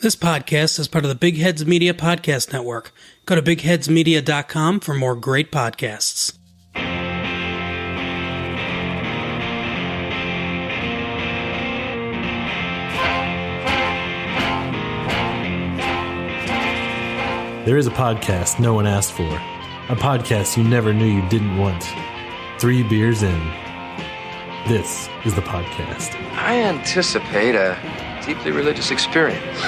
This podcast is part of the Big Heads Media Podcast Network. Go to bigheadsmedia.com for more great podcasts. There is a podcast no one asked for. A podcast you never knew you didn't want. 3 beers in. This is the podcast. I anticipate a deeply religious experience.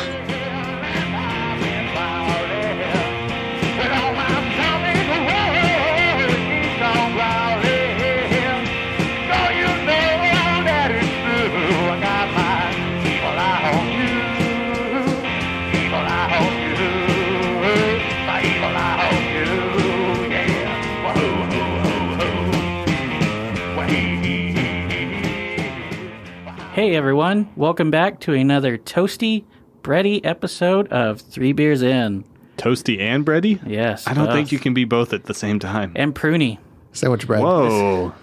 Hey everyone, welcome back to another toasty, bready episode of 3 Beers In. Toasty and bready? Yes. I don't think you can be both at the same time. And pruny. Sandwich bread. Whoa.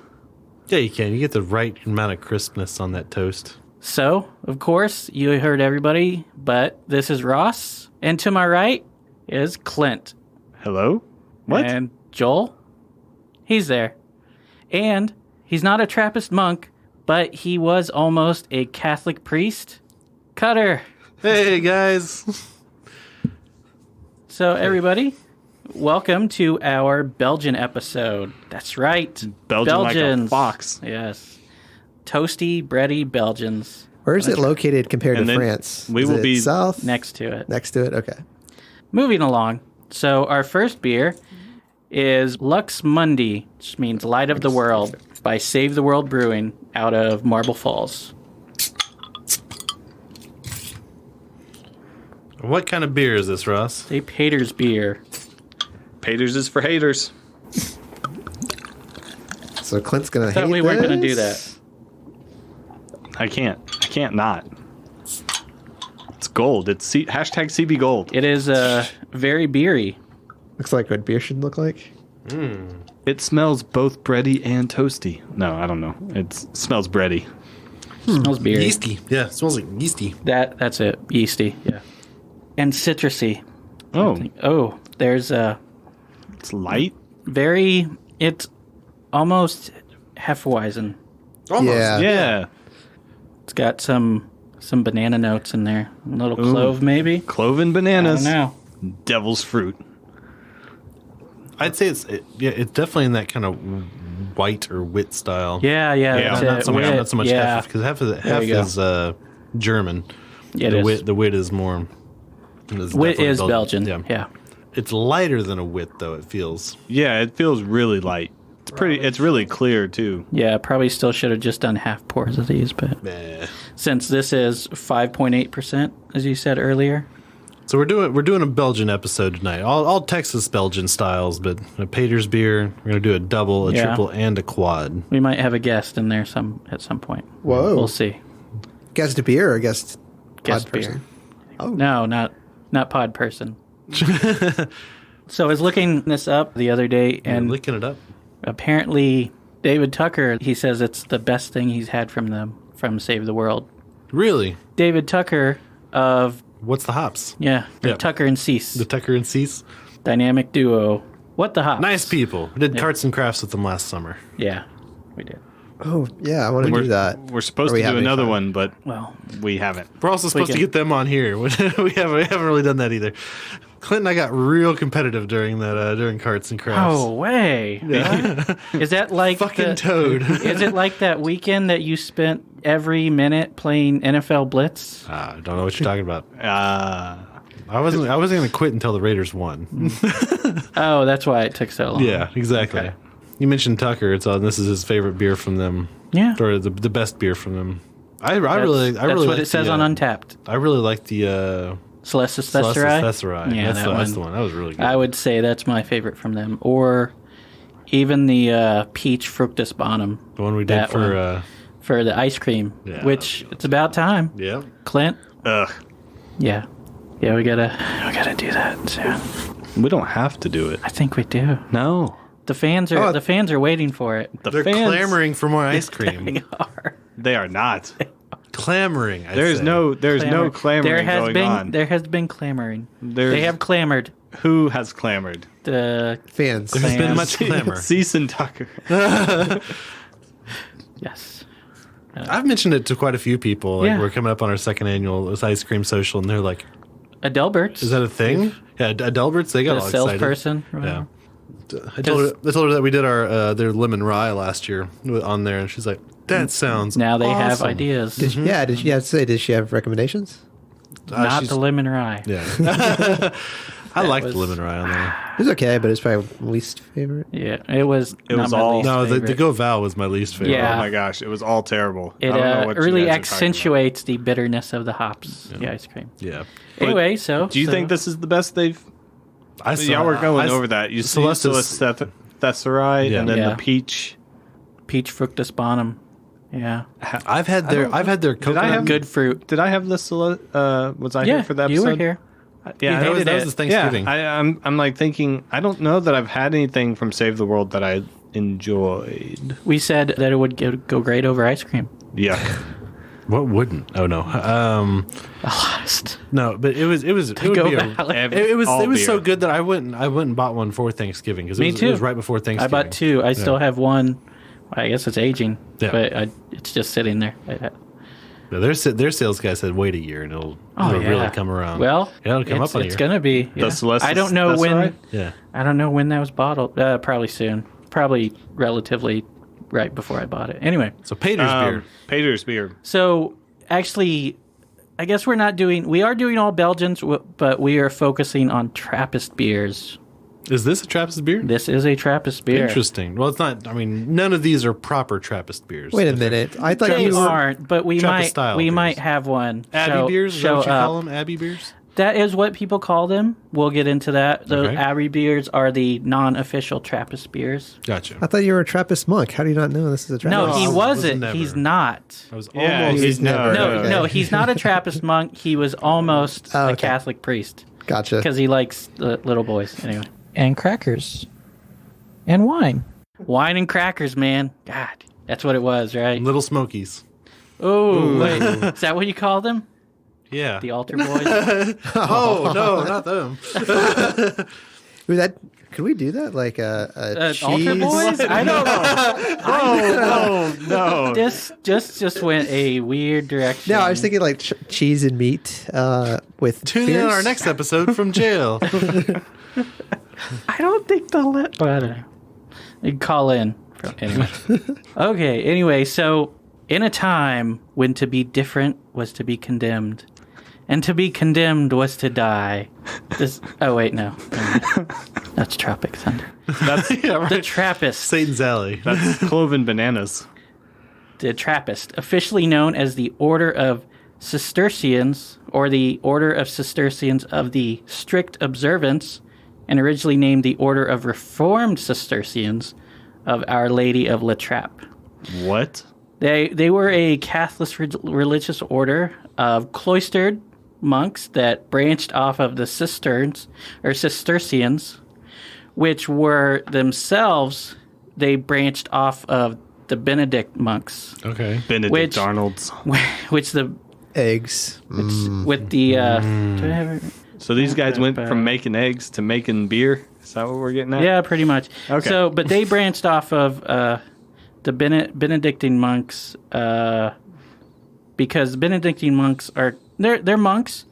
Yeah, you can. You get the right amount of crispness on that toast. So, of course, you heard everybody, but this is Ross, and to my right is Clint. Hello? What? And Joel, he's there. And he's not a Trappist monk, but he was almost a Catholic priest. Cutter. Hey, guys. So, everybody, welcome to our Belgian episode. That's right. Belgian Belgians. like a fox. Yes. Toasty, bready Belgians. Where is it located compared And to then France? we Is will it be south? Next to it. Next to it? Okay. Moving along. So, our first beer is Lux Mundi, which means Light of the World, by Save the World Brewing out of Marble Falls. What kind of beer is this, Ross? A patersbier. Paters is for haters. So Clint's going to hate Thought we weren't going to do this? that. I can't not. It's gold. It's hashtag CB gold. It is very beery. Looks like what beer should look like. It smells both bready and toasty. No, I don't know. It smells bready. Smells beery. Yeasty. Yeah, it smells like yeasty. That's it. Yeasty. Yeah. And citrusy. Oh, There's a it's light. it's almost Hefeweizen. Almost. Yeah. Yeah. It's got some banana notes in there. A little clove, maybe. Cloven I bananas. don't know. Devil's fruit. I'd say it's definitely in that kind of white or wit style. Yeah, that's Not it. so much, Wit, not so much yeah. half, because half There you is German. Yeah, it the is. wit is more. Wit definitely is Belgian. Yeah. Yeah. It's lighter than a wit, though. It feels. Yeah, it feels really light. It's really clear too. Yeah, probably still should have just done half pours of these, but since this is 5.8%, as you said earlier. So we're doing a Belgian episode tonight. All Texas Belgian styles, but a patersbier. We're gonna do a double, a triple, and a quad. We might have a guest in there at some point. Whoa. We'll see. Guest beer or guest Guest pod beer? person. No, not pod person. So I was looking this up the other day, and Licking it up. apparently David Tucker, he says it's the best thing he's had from them, from Save the World. Really? David Tucker of, What's the hops? the Yeah. Tucker and Cease The Tucker and Cease. dynamic duo. What the hops? Nice people. We did carts and crafts with them last summer. Yeah, we did. Oh, yeah. I want to do that. We're supposed Are we to do having another fun? one, but Well, we haven't. We're also supposed to get them on here. we haven't really done that either. Clint and I got real competitive during carts and crafts. oh, way. Is that like Fucking Toad. Is it like that weekend that you spent every minute playing NFL Blitz? I don't know what you're talking about. Uh, I wasn't going to quit until the Raiders won. Oh, that's why it took so long. Yeah, exactly. Okay. You mentioned Tucker. This is his favorite beer from them. Yeah. Or the best beer from them. I That's really what like it says the, on Untapped. I really like the Celestis Celestis Thesserai. Thesserai. Yeah, that's the one. That was really good. I would say that's my favorite from them. Or even the Peach Fructus Bonum. The one we did that for the ice cream, Yeah, which it's about time. Yeah. Clint? ugh. Yeah. Yeah, we gotta do that soon. We don't have to do it. I think we do. No. The fans are waiting for it. The They're fans, clamoring for more ice cream. They are. They are not. Clamoring. There's no clamoring going on. There has been clamoring. There's- They have clamored. Who has clamored? The Fans. There's been much clamor. Cease and Tucker. yes. I've mentioned it to quite a few people. Like, Yeah. we're coming up on our second annual ice cream social, and they're like, Adelberts. "Is that a thing?" Yeah, Adelberts. They got the all excited. salesperson? or Yeah. whatever. I told her that we did their lemon rye last year on there, and she's like, "That sounds Now they have awesome." ideas. Did she have recommendations? Not she's- the lemon rye. Yeah. I like the was- lemon rye on there. It was okay, but it's probably my least favorite. Yeah, it was. It not was my all- least No, the favorite. Go Val was my least favorite. Yeah. Oh my gosh, it was all terrible. It I don't know what you really guys are talking about. accentuates the bitterness of the hops. The ice cream. Yeah. Anyway, so Do you think this is the best they've? I saw, Yeah, we're going I- over that. You see Celestis- Thesserai Yeah. and then Yeah. the peach. peach fructus bonum? Yeah, I've had their coconut. I have- good fruit. Did I have this? Was I Yeah, here for that you episode? were here. Yeah, You I hated that was it. the Thanksgiving. Yeah, I'm like thinking. I don't know that I've had anything from Save the World that I enjoyed. We said that it would go great over ice cream. Yeah, What wouldn't? Oh no. Honest. No, but it would Go be Valley. it was all so beer. good that I went and bought one for Thanksgiving because Me it too. was right before I Thanksgiving. bought two. I still Yeah. have one. I guess it's aging, Yeah. but it's just sitting there. Yeah, their sales guy said wait a year and it'll really come around. Well, yeah, it'll come up on a it's year. gonna be. Yeah. Celestis I don't know when. Thesserai? Yeah. I don't know when that was bottled. Probably soon. Probably relatively right before I bought it. Anyway, So Pater's beer. Pater's beer. so actually, I guess we are doing all Belgians, but we are focusing on Trappist beers. Is this a Trappist beer? This is a Trappist beer. Interesting. Well, it's not. I mean, none of these are proper Trappist beers. Wait a minute. I thought They you were. aren't, but we Trappist might style we beers. might have one. Abbey beers? Is that show what you up. call them? Abbey beers? That is what people call them. We'll get into that. The Okay. Abbey beers are the non-official Trappist beers. Gotcha. I thought you were a Trappist monk. How do you not know this is a Trappist? No, he I was wasn't. never. He's not. I was Yeah, almost. he's never- No, Okay. no, he's not a Trappist monk. He was almost Oh, a okay. Catholic priest Gotcha. because he likes the little boys. Anyway. And crackers. And wine. Wine and crackers, man. God, that's what it was, right? Little Smokies. Oh, wait. Is that what you call them? Yeah. The altar boys? Oh no, not them. Ooh, could we do that? Like a cheese? Altar boys? I don't know. Oh no! This just went a weird direction. No, I was thinking like cheese and meat with Tune in beers. on our next episode from jail. I don't think they'll let. But I don't know. You can call in. Anyway. Okay. Anyway, so in a time when to be different was to be condemned, and to be condemned was to die. This. Oh wait, no. That's Tropic Thunder. That's The Trappist. Satan's Alley. that's cloven bananas. The Trappist, officially known as the Order of Cistercians, or the Order of Cistercians of the Strict Observance, and originally named the Order of Reformed Cistercians of Our Lady of La Trappe. What? They were a Catholic religious order of cloistered monks that branched off of the Cisterns, or Cistercians, which were themselves, they branched off of the Benedict monks, Okay. Benedict Which- Arnold's. which the Eggs. with the do I have it? So these guys went from making eggs to making beer. Is that what we're getting at? Yeah, pretty much. Okay. So, but they branched off of the Benedictine monks because Benedictine monks are they're monks,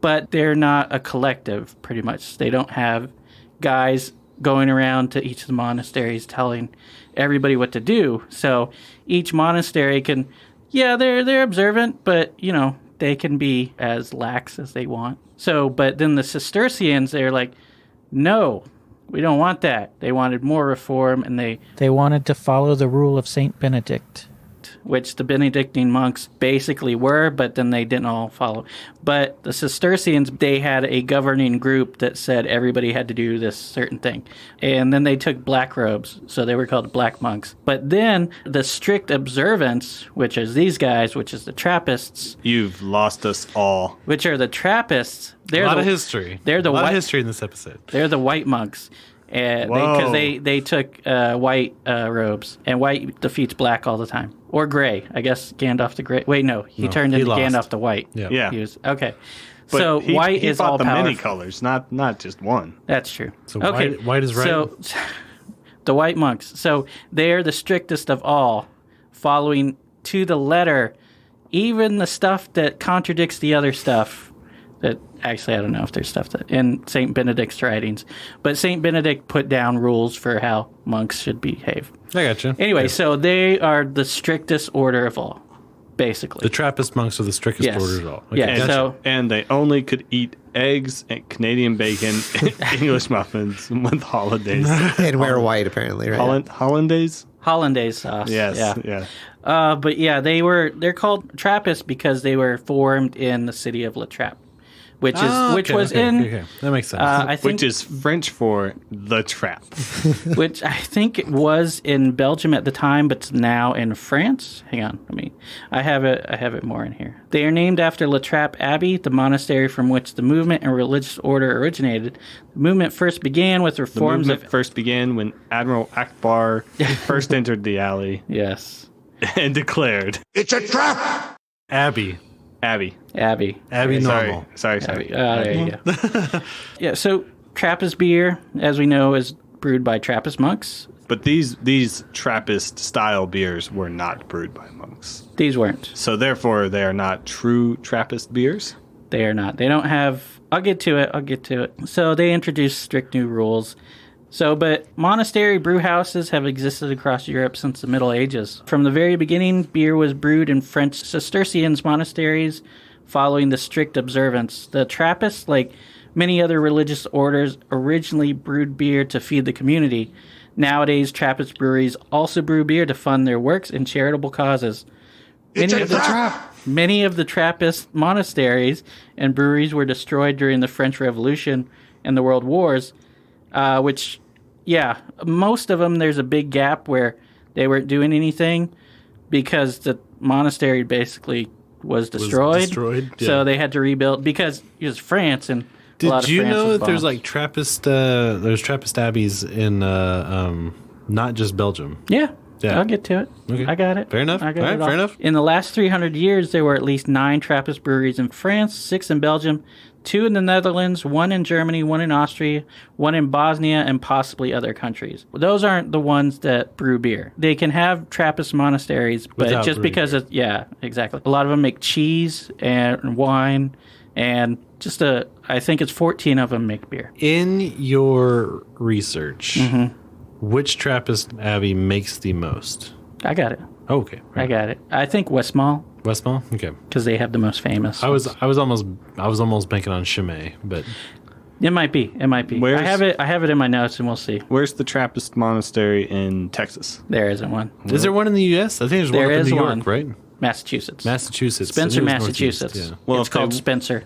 but they're not a collective. Pretty much, they don't have guys going around to each of the monasteries telling everybody what to do. So each monastery can, they're observant, but they can be as lax as they want. So, but then the Cistercians, they're like, no, we don't want that. They wanted more reform, and They wanted to follow the rule of Saint Benedict. which the Benedictine monks basically were, but then they didn't all follow. But the Cistercians, they had a governing group that said everybody had to do this certain thing. And then they took black robes, so they were called black monks. But then the strict observance, which is these guys, which is the Trappists, You've lost us all. which are the Trappists, A lot of history. They're the a lot white of history in this episode. They're the white monks. And Whoa. because they took white robes, and white defeats black all the time, or gray. I guess Gandalf the Gray. Wait, no, he turned into lost. Gandalf the White. Yeah. He was okay. But So white he is fought all the powerful. many colors, not just one. That's true. So okay, white is right. So the white monks. So they're the strictest of all, following to the letter, even the stuff that contradicts the other stuff. That actually, I don't know if there's stuff that in Saint Benedict's writings, but Saint Benedict put down rules for how monks should behave. I gotcha. Anyway, so they are the strictest order of all, basically. The Trappist monks are the strictest Yes. order of all. Yeah, gotcha. so And they only could eat eggs and Canadian bacon, English muffins with hollandaise. And wear white, apparently, right? Hollandaise? hollandaise sauce. Yes. Yeah. Yeah. But yeah, they're called Trappists because they were formed in the city of La Trappe, which was in. Okay. That makes sense. I think Which is French for the trap. which I think it was in Belgium at the time, but it's now in France. Hang on, I have it more in here. They are named after La Trappe Abbey, the monastery from which the movement and religious order originated. The movement first began with The reforms movement of first began when Admiral Akbar first entered the alley yes, and declared, Abbey. Abbey. Abbey. Normal. Sorry. Abbey. There you go. Yeah, so Trappist beer, as we know, is brewed by Trappist monks. But these Trappist style beers were not brewed by monks. These weren't. So therefore they are not true Trappist beers. They are not. They don't have. I'll get to it. So they introduced strict new rules. But monastery brew houses have existed across Europe since the Middle Ages. From the very beginning, beer was brewed in French Cistercian monasteries following the strict observance. The Trappists, like many other religious orders, originally brewed beer to feed the community. Nowadays, Trappist breweries also brew beer to fund their works and charitable causes. Many of the Trappist monasteries and breweries were destroyed during the French Revolution and the World Wars, which, most of them, there's a big gap where they weren't doing anything because the monastery basically was destroyed. So they had to rebuild because it was France and a lot of Did you France know was that there's bombed. like Trappist there's Trappist abbeys in not just Belgium? Yeah. Yeah. I'll get to it. Okay. I got it. Fair enough. I got All right, it all. fair enough. In the last 300 years, there were at least 9 Trappist breweries in France, 6 in Belgium, 2 in the Netherlands, 1 in Germany, 1 in Austria, 1 in Bosnia, and possibly other countries. Those aren't the ones that brew beer. They can have Trappist monasteries, but Without just brewing because beer. of, yeah, exactly. A lot of them make cheese and wine, and I think it's 14 of them make beer. In your research, Mm-hmm. which Trappist abbey makes the most? I got it. Oh, okay. I got it. I think Westmalle, Westmalle? Okay. because they have the most famous. I was almost banking on Chimay, but It might be. Where's- I have it in my notes, and we'll see. Where's the Trappist monastery in Texas? There isn't one. is there one in the U.S.? I think there's one There up in is New York, one. right? Massachusetts. Massachusetts. Spencer, I knew it was northeast, Massachusetts. yeah. Well, It's if they- called Spencer.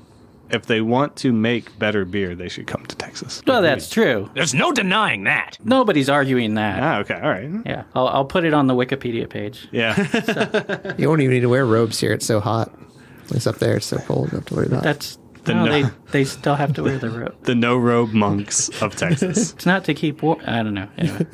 If they want to make better beer, they should come to Texas. Well, that's true. There's no denying that. Nobody's arguing that. Ah, okay, all right. Yeah, I'll put it on the Wikipedia page. Yeah. You won't even need to wear robes here. It's so hot. At least up there, it's so cold. You don't have to worry about it. That's no- they still have to wear the robe. The no-robe monks of Texas. It's not to keep warm. I don't know. Anyway.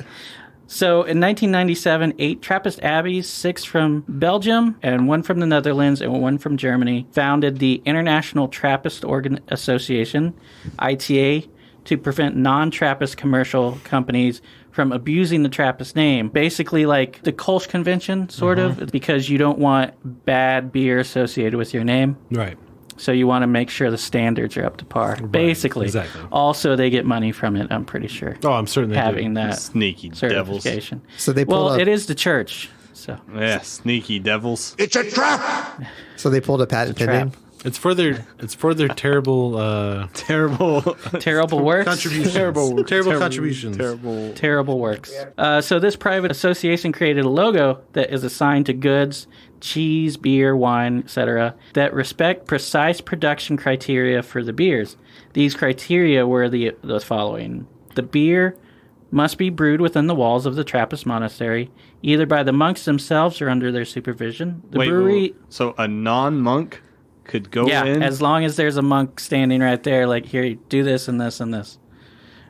So in 1997, 8 Trappist abbeys, 6 from Belgium and 1 from the Netherlands and 1 from Germany, founded the International Trappist Association, ITA, to prevent non-Trappist commercial companies from abusing the Trappist name. Basically like the Kolsch Convention, sort of, it's because you don't want bad beer associated with your name. Right. So you want to make sure the standards are up to par. Basically. exactly. Also, they get money from it, I'm pretty sure. Oh, I'm certain they do. Having that Sneaky devils. certification. So they pulled Well, up, it is the church. So Yeah, sneaky devils. So they pulled a patent pending. It's for their terrible Terrible. terrible works. contributions. terrible contributions. Terrible works. So this private association created a logo that is assigned to goods, cheese, beer, wine, etc., that respect precise production criteria for the beers. These criteria were the following. The beer must be brewed within the walls of the Trappist monastery, either by the monks themselves or under their supervision. The brewery... So a non-monk could go Yeah, in? as long as there's a monk standing right there, like, here, do this and this and this.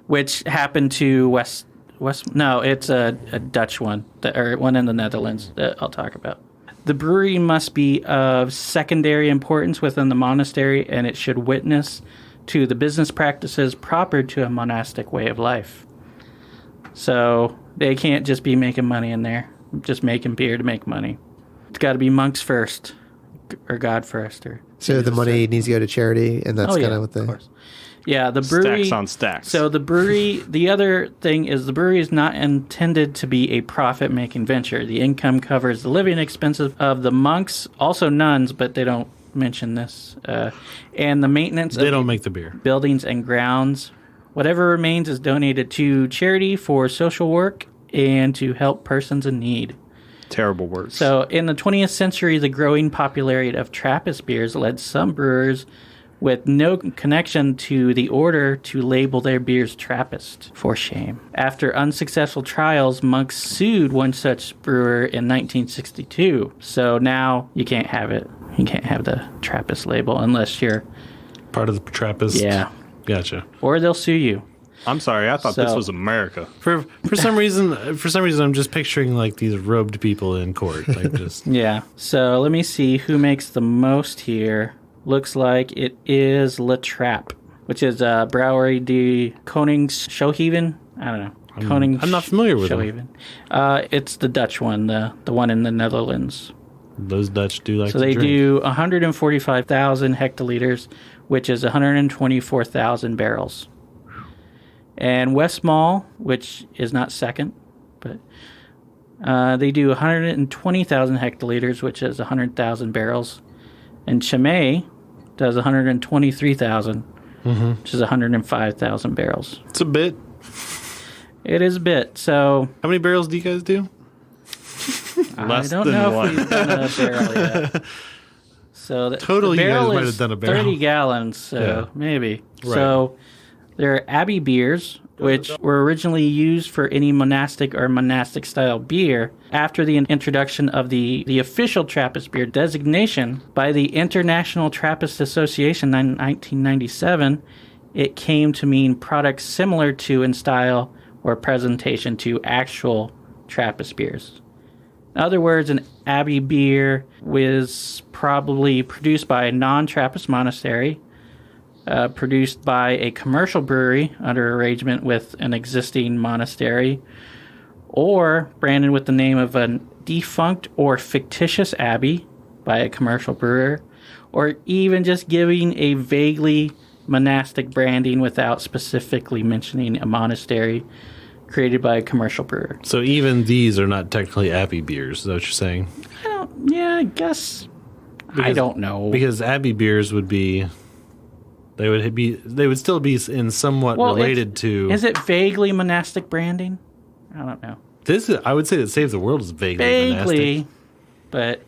which happened to No, it's a Dutch one, or one in the Netherlands that I'll talk about. The brewery must be of secondary importance within the monastery, and it should witness to the business practices proper to a monastic way of life. So they can't just be making money in there, just making beer to make money. It's got to be monks first, or God first. Or So the money needs to go to charity, and that's kind of what of course. Yeah, the brewery... Stacks on stacks. So the brewery... The other thing is the brewery is not intended to be a profit-making venture. The income covers the living expenses of the monks, also nuns, but they don't mention this, and the maintenance They of don't make the beer. buildings and grounds. Whatever remains is donated to charity for social work and to help persons in need. Terrible words. So in the 20th century, the growing popularity of Trappist beers led some brewers with no connection to the order to label their beers Trappist. For shame. After unsuccessful trials, monks sued one such brewer in 1962. So now you can't have it. You can't have the Trappist label unless you're... Part of the Trappist? Yeah. Gotcha. Or they'll sue you. I'm sorry, I thought this So- was America. For some reason, I'm just picturing like these robed people in court. Like just Yeah. So let me see who makes the most here. Looks like it is La Trappe, which is Brouwery de Koningsshoeven. I don't know. I'm not familiar with them. It's the Dutch one, the one in the Netherlands. Those Dutch do like So to they drink. do 145,000 hectoliters, which is 124,000 barrels. And Westmalle, which is not second, but they do 120,000 hectoliters, which is 100,000 barrels. And Chimay does 123,000, which is 105,000 barrels. It's a bit. It is a bit. So How many barrels do you guys do? Less I don't than know one. if we've done a barrel yet. So Total, the you guys barrel might is have done a barrel. 30 gallons, so Yeah. maybe. Right. So there are abbey beers, which were originally used for any monastic or monastic-style beer. After the introduction of the official Trappist beer designation by the International Trappist Association in 1997, it came to mean products similar to in style or presentation to actual Trappist beers. In other words, an abbey beer was probably produced by a non-Trappist monastery, produced by a commercial brewery under arrangement with an existing monastery, or branded with the name of a defunct or fictitious abbey by a commercial brewer, or even just giving a vaguely monastic branding without specifically mentioning a monastery created by a commercial brewer. So even these are not technically abbey beers. Is that what you're saying? I guess. I don't know. Because abbey beers would be. They would still be in somewhat related to. Is it vaguely monastic branding? I don't know. I would say that Save the World is vaguely monastic. But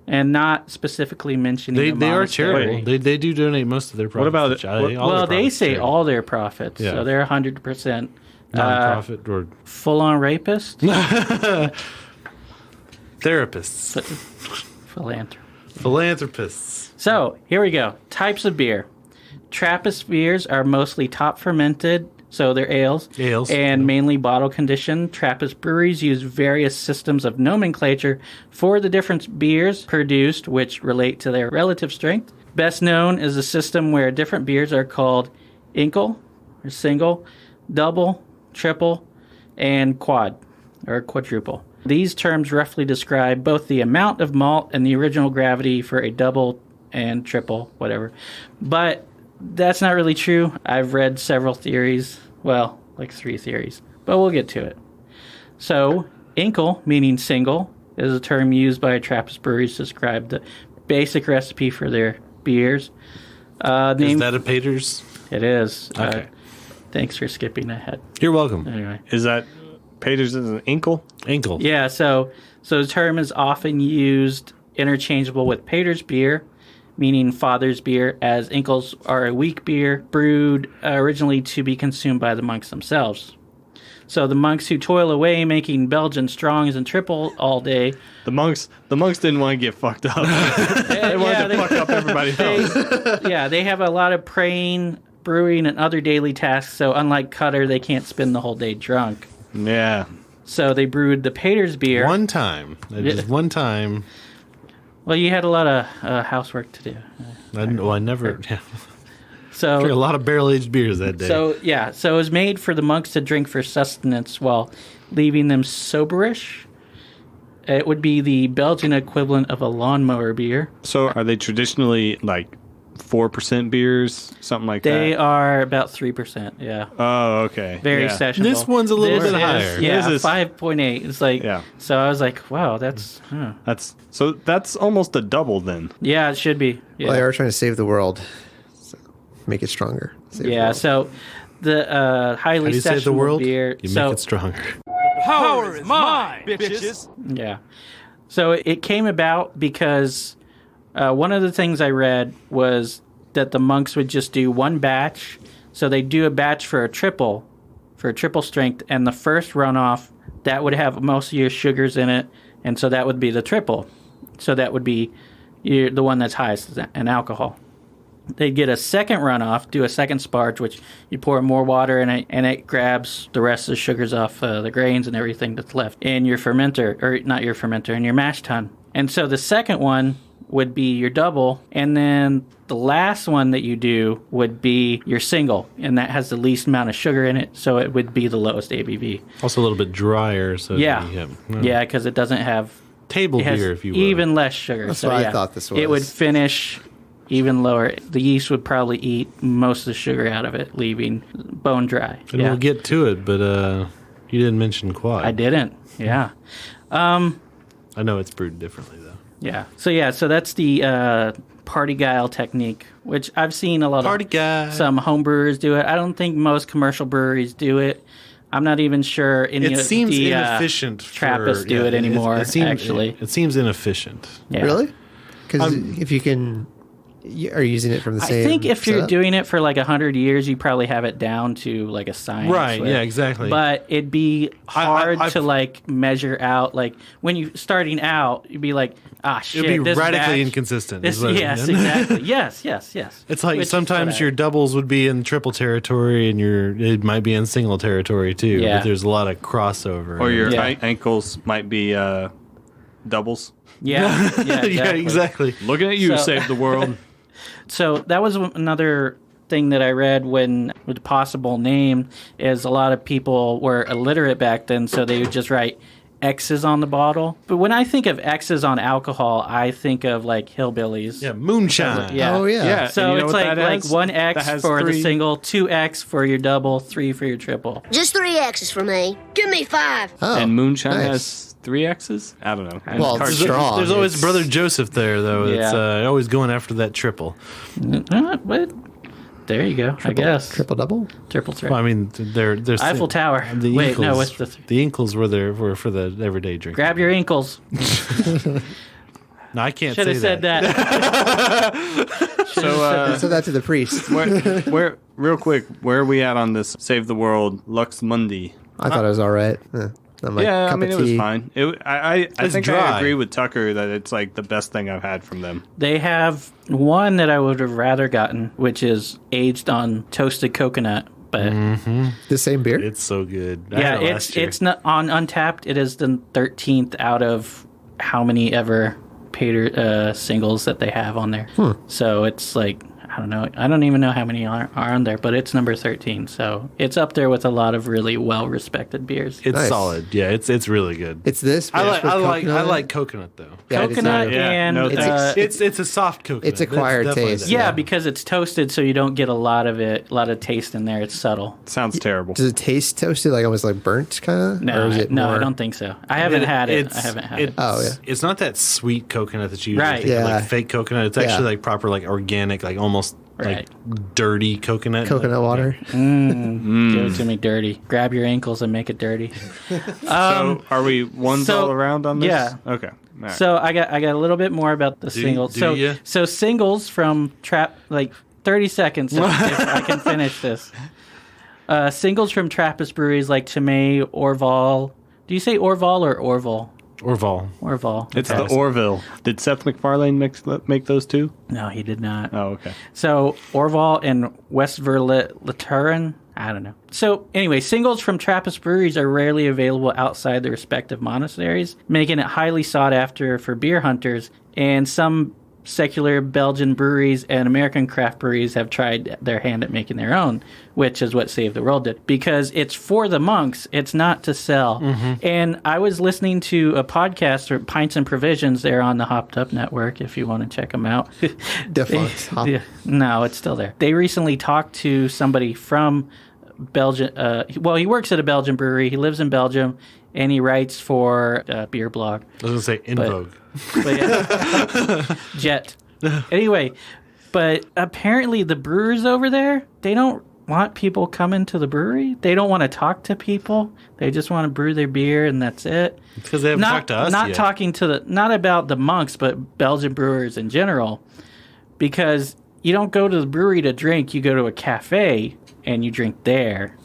and not specifically mentioning. They are charitable. They do donate most of their profits. about which it? all their Well, they profits say charitable. all their profits, Yeah. so they're 100% non-profit or full-on rapist, therapists, philanthropists. So here we go. Types of beer. Trappist beers are mostly top fermented, so they're ales, and mainly bottle conditioned. Trappist breweries use various systems of nomenclature for the different beers produced, which relate to their relative strength. Best known is a system where different beers are called enkle, or single, double, triple, and quad, or quadruple. These terms roughly describe both the amount of malt and the original gravity for a double and triple, whatever. But that's not really true. I've read several theories. Well, like 3 theories. But we'll get to it. So, enkle, meaning single, is a term used by Trappist breweries to describe the basic recipe for their beers. Is that a Paters? It is. Okay. Thanks for skipping ahead. You're welcome. Anyway. Is that Peters is an enkle? Enkle. Yeah, so the term is often used interchangeable with patersbier, meaning father's beer, as enkles are a weak beer brewed originally to be consumed by the monks themselves. So the monks who toil away making Belgian strongs and triple all day. The monks didn't want to get fucked up. They wanted to fuck up everybody else. They have a lot of praying, brewing and other daily tasks, so unlike Cutter, they can't spend the whole day drunk. Yeah. So they brewed the patersbier. One time. Just one time. Well, you had a lot of housework to do. I never... Yeah. So Drank a lot of barrel-aged beers that day. So it was made for the monks to drink for sustenance while leaving them soberish. It would be the Belgian equivalent of a lawnmower beer. So are they traditionally like 4% beers, something like that? They are about 3%, yeah. Oh, okay. Very yeah. sessionable. This one's a little bit higher. Yeah, This is- 5.8. It's like, Yeah. So I was like, wow, that's, That's almost a double then. yeah, it should be. Yeah, Well, they are trying to save the world. So make it stronger. Save the yeah world. so the How highly do you save the sessionable world? beer. You so, make it stronger. Power is mine, bitches. Yeah. So it came about because one of the things I read was that the monks would just do one batch. So they do a batch for a triple strength, and the first runoff, that would have most of your sugars in it, and so that would be the triple. So that would be the one that's highest in alcohol. They'd get a second runoff, do a second sparge, which you pour more water in it, and it grabs the rest of the sugars off the grains and everything that's left in your fermenter, or not your fermenter, in your mash tun. And so the second one would be your double, and then the last one that you do would be your single, and that has the least amount of sugar in it, so it would be the lowest ABV. Also a little bit drier. So Yeah, because it doesn't have... Table It has beer, if you will. even less sugar. That's so, what yeah, I thought this It would was. finish even lower. The yeast would probably eat most of the sugar out of it, leaving bone dry. And we'll get to it, but you didn't mention quad. I didn't. Yeah. I know it's brewed differently, though. Yeah. So that's the party guile technique, which I've seen a lot Party guile. some home brewers do it. I don't think most commercial breweries do it. I'm not even sure any It of seems the inefficient. Trappists do it anymore, actually. It seems inefficient. Yeah. Really? Because if you can... Are you using it from the I same think if you're setup? doing it for like 100 years, you probably have it down to like a science. Right, with- yeah, exactly. But it'd be hard I've- to like measure out. Like when you starting out, you'd be like, shit, It'd be this radically batch- inconsistent. This, is what it yes, is. exactly. Yes. It's like Which is sometimes what your doubles would be in triple territory, and it might be in single territory too. Yeah. But there's a lot of crossover. Or your Yeah. ankles might be doubles. Yeah, yeah, exactly. Looking at you, So- Save the World. So that was another thing that I read when with the possible name is a lot of people were illiterate back then, so they would just write X's on the bottle. But when I think of X's on alcohol, I think of like hillbillies. Yeah, moonshine. Yeah. Oh, yeah. Yeah. So and you know it's what like that has? one That X has for the three- single, 2X for your double, 3 for your triple. Just 3 X's for me. Give me 5. Oh, And moonshine nice. has 3 X's? I don't know. Well, it's There's, strong. there's always It's- Brother Joseph there, though. It's Yeah. always going after that triple. What? There you go. I guess Triple double? triple threat. Well, I mean, there's Eiffel Tower. The Wait, no, Enkles- what's the the Enkles were for the everyday drink. grab your ankles? No, I can't Should say have said that. So, So that to the priest. where, real quick, where are we at on this Save the World Lux Mundi? I thought it was all right. Not my Yeah, I cup mean, of it was tea. fine. I It's think dry. I agree with Tucker that it's like the best thing I've had from them. They have one that I would have rather gotten, which is aged on toasted coconut. But The same beer? It's so good. I yeah, had it last year. it's not on Untapped. It is the 13th out of how many ever Pater singles that they have on there. So it's like, I don't know. I don't even know how many are on there, but it's number 13. So it's up there with a lot of really well-respected beers. It's Nice. solid. Yeah, it's really good. It's this? I but like with I like coconut? I like coconut though. Yeah, it is Coconut not- Yeah, and no, thanks. It's a soft coconut. It's acquired That's definitely taste. that. yeah, because it's toasted, so you don't get a lot of taste in there. It's subtle. Sounds terrible. Does it taste toasted, like almost like burnt, kind of? No, or is it no, more... I don't think so. I haven't had it. I haven't had it. Oh, yeah. It's not that sweet coconut that you usually Right. think of, Yeah. like fake coconut. It's actually like proper, like organic, like almost Right. like dirty coconut. Coconut water? Give it to me dirty. Grab your ankles and make it dirty. So are we ones so- all around on this? yeah. Okay. All right. So I got a little bit more about the singles. do so ya? so singles from like 30 seconds if I can finish this. Singles from Trappist breweries like Chimay, Orval. Do you say Orval or Orval? Orval. It's the Orville. Did Seth MacFarlane make those two? No, he did not. Oh, okay. So Orval and Westmalle. I don't know. So anyway, singles from Trappist breweries are rarely available outside their respective monasteries, making it highly sought after for beer hunters. And some secular Belgian breweries and American craft breweries have tried their hand at making their own, which is what Save the World did, because it's for the monks. It's not to sell. And I was listening to a podcast, or Pints and Provisions. They're on the Hopped Up Network if you want to check them out. Defunct. No, it's still there. They recently talked to somebody from Belgium. He works at a Belgian brewery. He lives in Belgium, and he writes for a beer blog. I was going to say In Vogue. But yeah. Jet. Anyway, but apparently the brewers over there, they don't want people coming to the brewery. They don't want to talk to people. They just want to brew their beer, and that's it. Because they haven't talked to us Not yet. talking to not about the monks, but Belgian brewers in general. Because you don't go to the brewery to drink. You go to a cafe, and you drink there.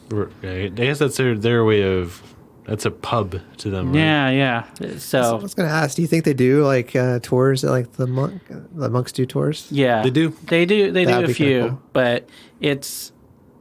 I guess that's their way of... That's a pub to them, right? Yeah. So I was going to ask, do you think they do like tours that like the monks do tours? yeah, They do. They do That'd a be few, kinda cool. but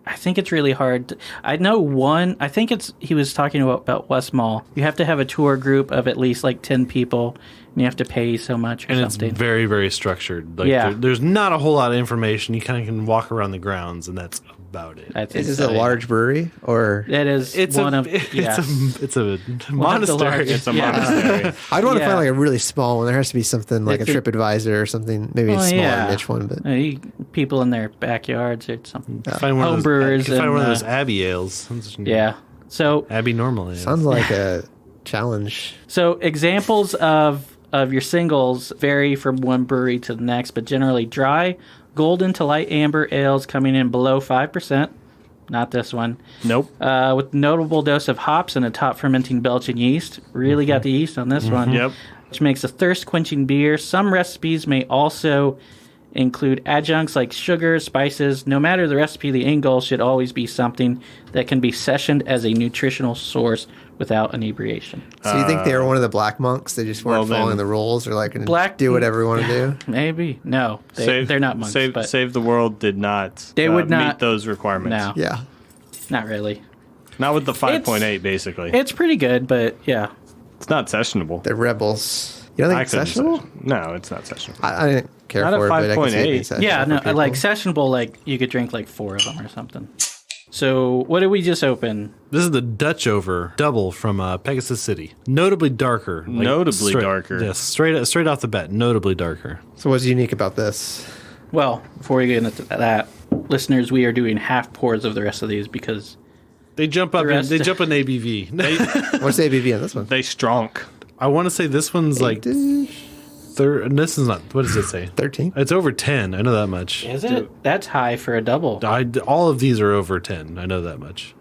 I think it's really hard. I know one. I think he was talking about Westmalle. You have to have a tour group of at least like 10 people, and you have to pay so much or And something. it's very, very structured. Like, Yeah. there's not a whole lot of information. You kind of can walk around the grounds, and that's about it. I think Is so, it a yeah. large brewery or? It is It's one a, of it's yes. it's a One of the monastery. largest- It's a yeah. monastery. I'd want to Yeah. find like a really small one. There has to be something like a It's a- TripAdvisor or something, maybe a Well, smaller yeah. niche one. But People in their backyards or something. Find one of those, Homebrewers find and, one of those Abbey ales. Yeah. So Abbey normal ales. sounds like a challenge. So examples of your singles vary from one brewery to the next, but generally dry, golden to light amber ales coming in below 5%. Not this one. Nope. With notable dose of hops and a top fermenting Belgian yeast. Really got the yeast on this one. Yep. Which makes a thirst-quenching beer. Some recipes may also include adjuncts like sugar, spices. No matter the recipe, the end goal should always be something that can be sessioned as a nutritional source without inebriation. So you think they were one of the black monks? They just weren't well, then- following the rules, or like Black- do whatever we want to do? Maybe. No. They're not monks. but Save the World did not. They would not- meet those requirements. No. Yeah. Not really. Not with the 5.8. Basically, It's pretty good, but yeah. it's not sessionable. They're rebels. You don't think I it's couldn't sessionable? session- No, it's not sessionable. I didn't care Not for at it, but I can see it being 5.8. sessionable Yeah, no, for people. like sessionable, like you could drink like 4 of them or something. So what did we just open? This is the Dutchover Dubbel from Pegasus City. Notably darker. Notably darker. Yes, straight off the bat, notably darker. So what's unique about this? Well, before we get into that, listeners, we are doing half pours of the rest of these because They jump up. rest- They jump in ABV. What's the ABV on this one? They strong. I want to say this one's like third. This is not. What does it say? 13. It's over 10. I know that much. is it? That's high for a double. All of these are over 10. I know that much.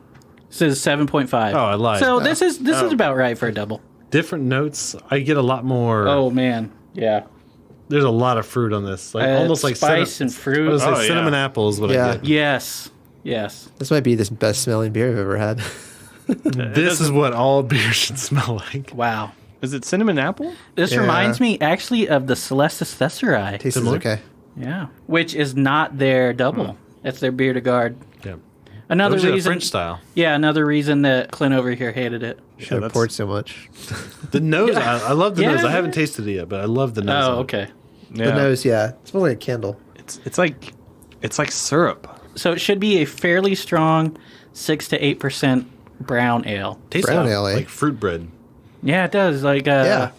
This is 7.5. Oh, I lied. So this is about right for a double. Different notes. I get a lot more. Oh man, yeah. There's a lot of fruit on this. Like almost like spice and fruit. I was like Oh, yeah. cinnamon apple is what I Yeah. get. Yes. This might be the best smelling beer I've ever had. This is what all beer should smell like. Wow. Is it cinnamon apple? This Yeah. reminds me actually of the Celestis Thesserai. Tastes Similar? okay. Yeah. Which is not their double. It's their beer to guard. Yeah. Another Those are the reason French style. Yeah, another reson that Clint over here hated it. Should have that's- poured so much. The nose, I love the Yeah. nose. I haven't tasted it yet, but I love the nose. Oh, on it. okay. Yeah. The nose, yeah. It smells like a candle. It's like syrup. So it should be a fairly strong 6 to 8% brown ale. Tastes Brown ale, eh? like fruit bread. Yeah, it does. Like Yeah.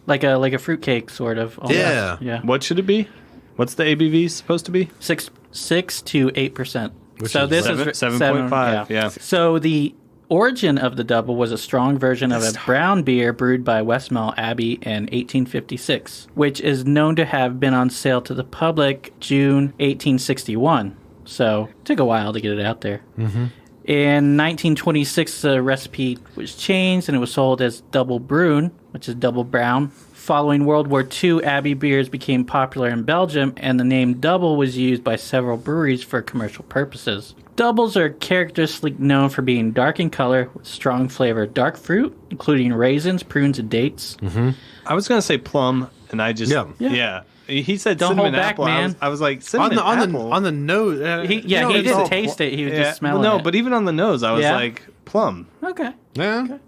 like a fruitcake sort of. almost. Yeah. Yeah. What should it be? What's the ABV supposed to be? 6 to 8%. So is this seven- is 7.5, yeah. So the origin of the double was a strong version of a brown beer brewed by Westmalle Abbey in 1856, which is known to have been on sale to the public June 1861. So it took a while to get it out there. Mm-hmm. In 1926, the recipe was changed and it was sold as Double Brewing, which is double brown. Following World War II, Abbey beers became popular in Belgium, and the name Dubbel was used by several breweries for commercial purposes. Doubles are characteristically known for being dark in color with strong flavor of dark fruit, including raisins, prunes, and dates. Mm-hmm. I was going to say plum, and I just... Yeah. He said Don't cinnamon hold back, apple. man. I was like, cinnamon apple? On the nose. He didn't taste it. He was just smelling it. No, but even on the nose, I was like, plum. Okay. Yeah. Okay.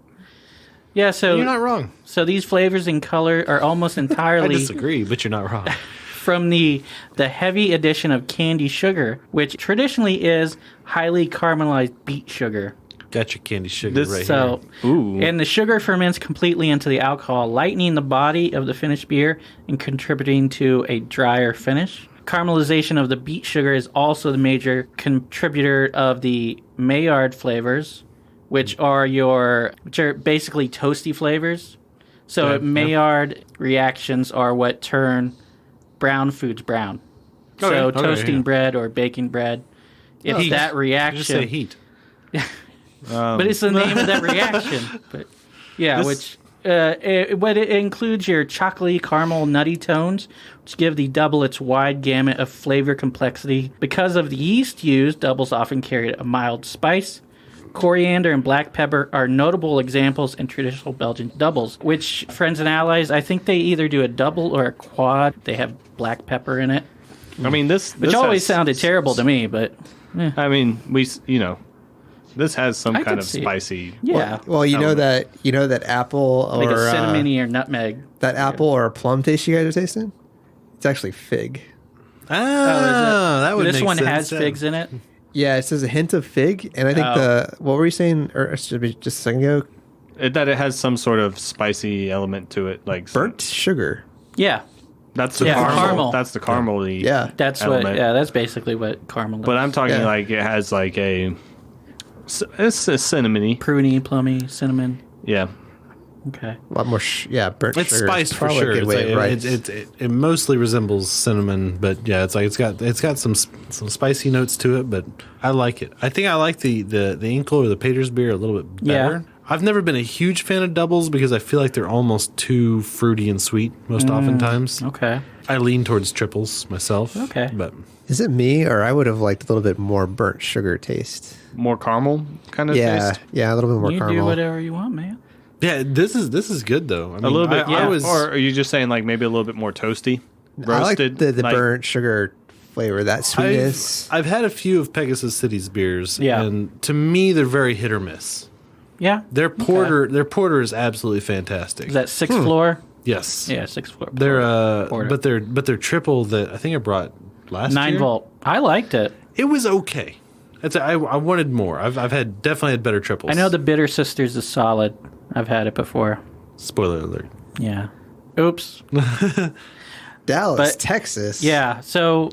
Yeah, so... You're not wrong. So these flavors and color are almost entirely... I disagree, but you're not wrong. From the heavy addition of candy sugar, which traditionally is highly caramelized beet sugar. Got your candy sugar right so, here. Ooh. And the sugar ferments completely into the alcohol, lightening the body of the finished beer and contributing to a drier finish. Caramelization of the beet sugar is also the major contributor of the Maillard flavors, which are basically toasty flavors. So Maillard reactions are what turn brown foods brown. Okay. So toasting bread or baking bread, it's that reaction. Just say heat. But it's the name of that reaction. But it includes your chocolatey, caramel, nutty tones, which give the double its wide gamut of flavor complexity. Because of the yeast used, doubles often carry a mild spice. Coriander and black pepper are notable examples in traditional Belgian doubles, which Friends and Allies, I think they either do a double or a quad. They have black pepper in it. I mean, this always sounded terrible to me, but... I mean, this has some kind of spicy... Yeah. Well, you know that apple or... Like a cinnamony or nutmeg. That apple or plum taste you guys are tasting? It's actually fig. That would make sense. This one has figs in it? Yeah, it says a hint of fig, and I think what were you saying just a second ago? That it has some sort of spicy element to it, like burnt sugar. Yeah, that's the caramel. That's the caramel-y. Yeah, that's element. what. Yeah, that's basically what caramel is. But I'm talking like it has like it's a cinnamony, pruny, plummy, cinnamon. Yeah. Okay. A lot more, burnt it's sugar. spiced for sure. It mostly resembles cinnamon, but yeah, it's got some spicy notes to it. But I like it. I think I like the enkles or the patersbier a little bit better. Yeah. I've never been a huge fan of doubles because I feel like they're almost too fruity and sweet oftentimes. Okay. I lean towards tripels myself. Okay. But is it me or I would have liked a little bit more burnt sugar taste? More caramel kind of taste? Yeah, a little bit more caramel. You do whatever you want, man. Yeah, this is good though. I mean, a little bit, or are you just saying like maybe a little bit more toasty, roasted? I like the burnt sugar flavor, that sweetness. I've had a few of Pegasus City's beers, and to me they're very hit or miss. Yeah, their porter is absolutely fantastic. Is that Sixth Floor? Yes. Yeah, Sixth Floor. They're but their triple that I think I brought last 9 year. volt. I liked it. It was okay. I wanted more. I've definitely had better triples. I know the Bitter Sisters is solid. I've had it before. Spoiler alert. Yeah. Oops. Dallas, Texas. Yeah. So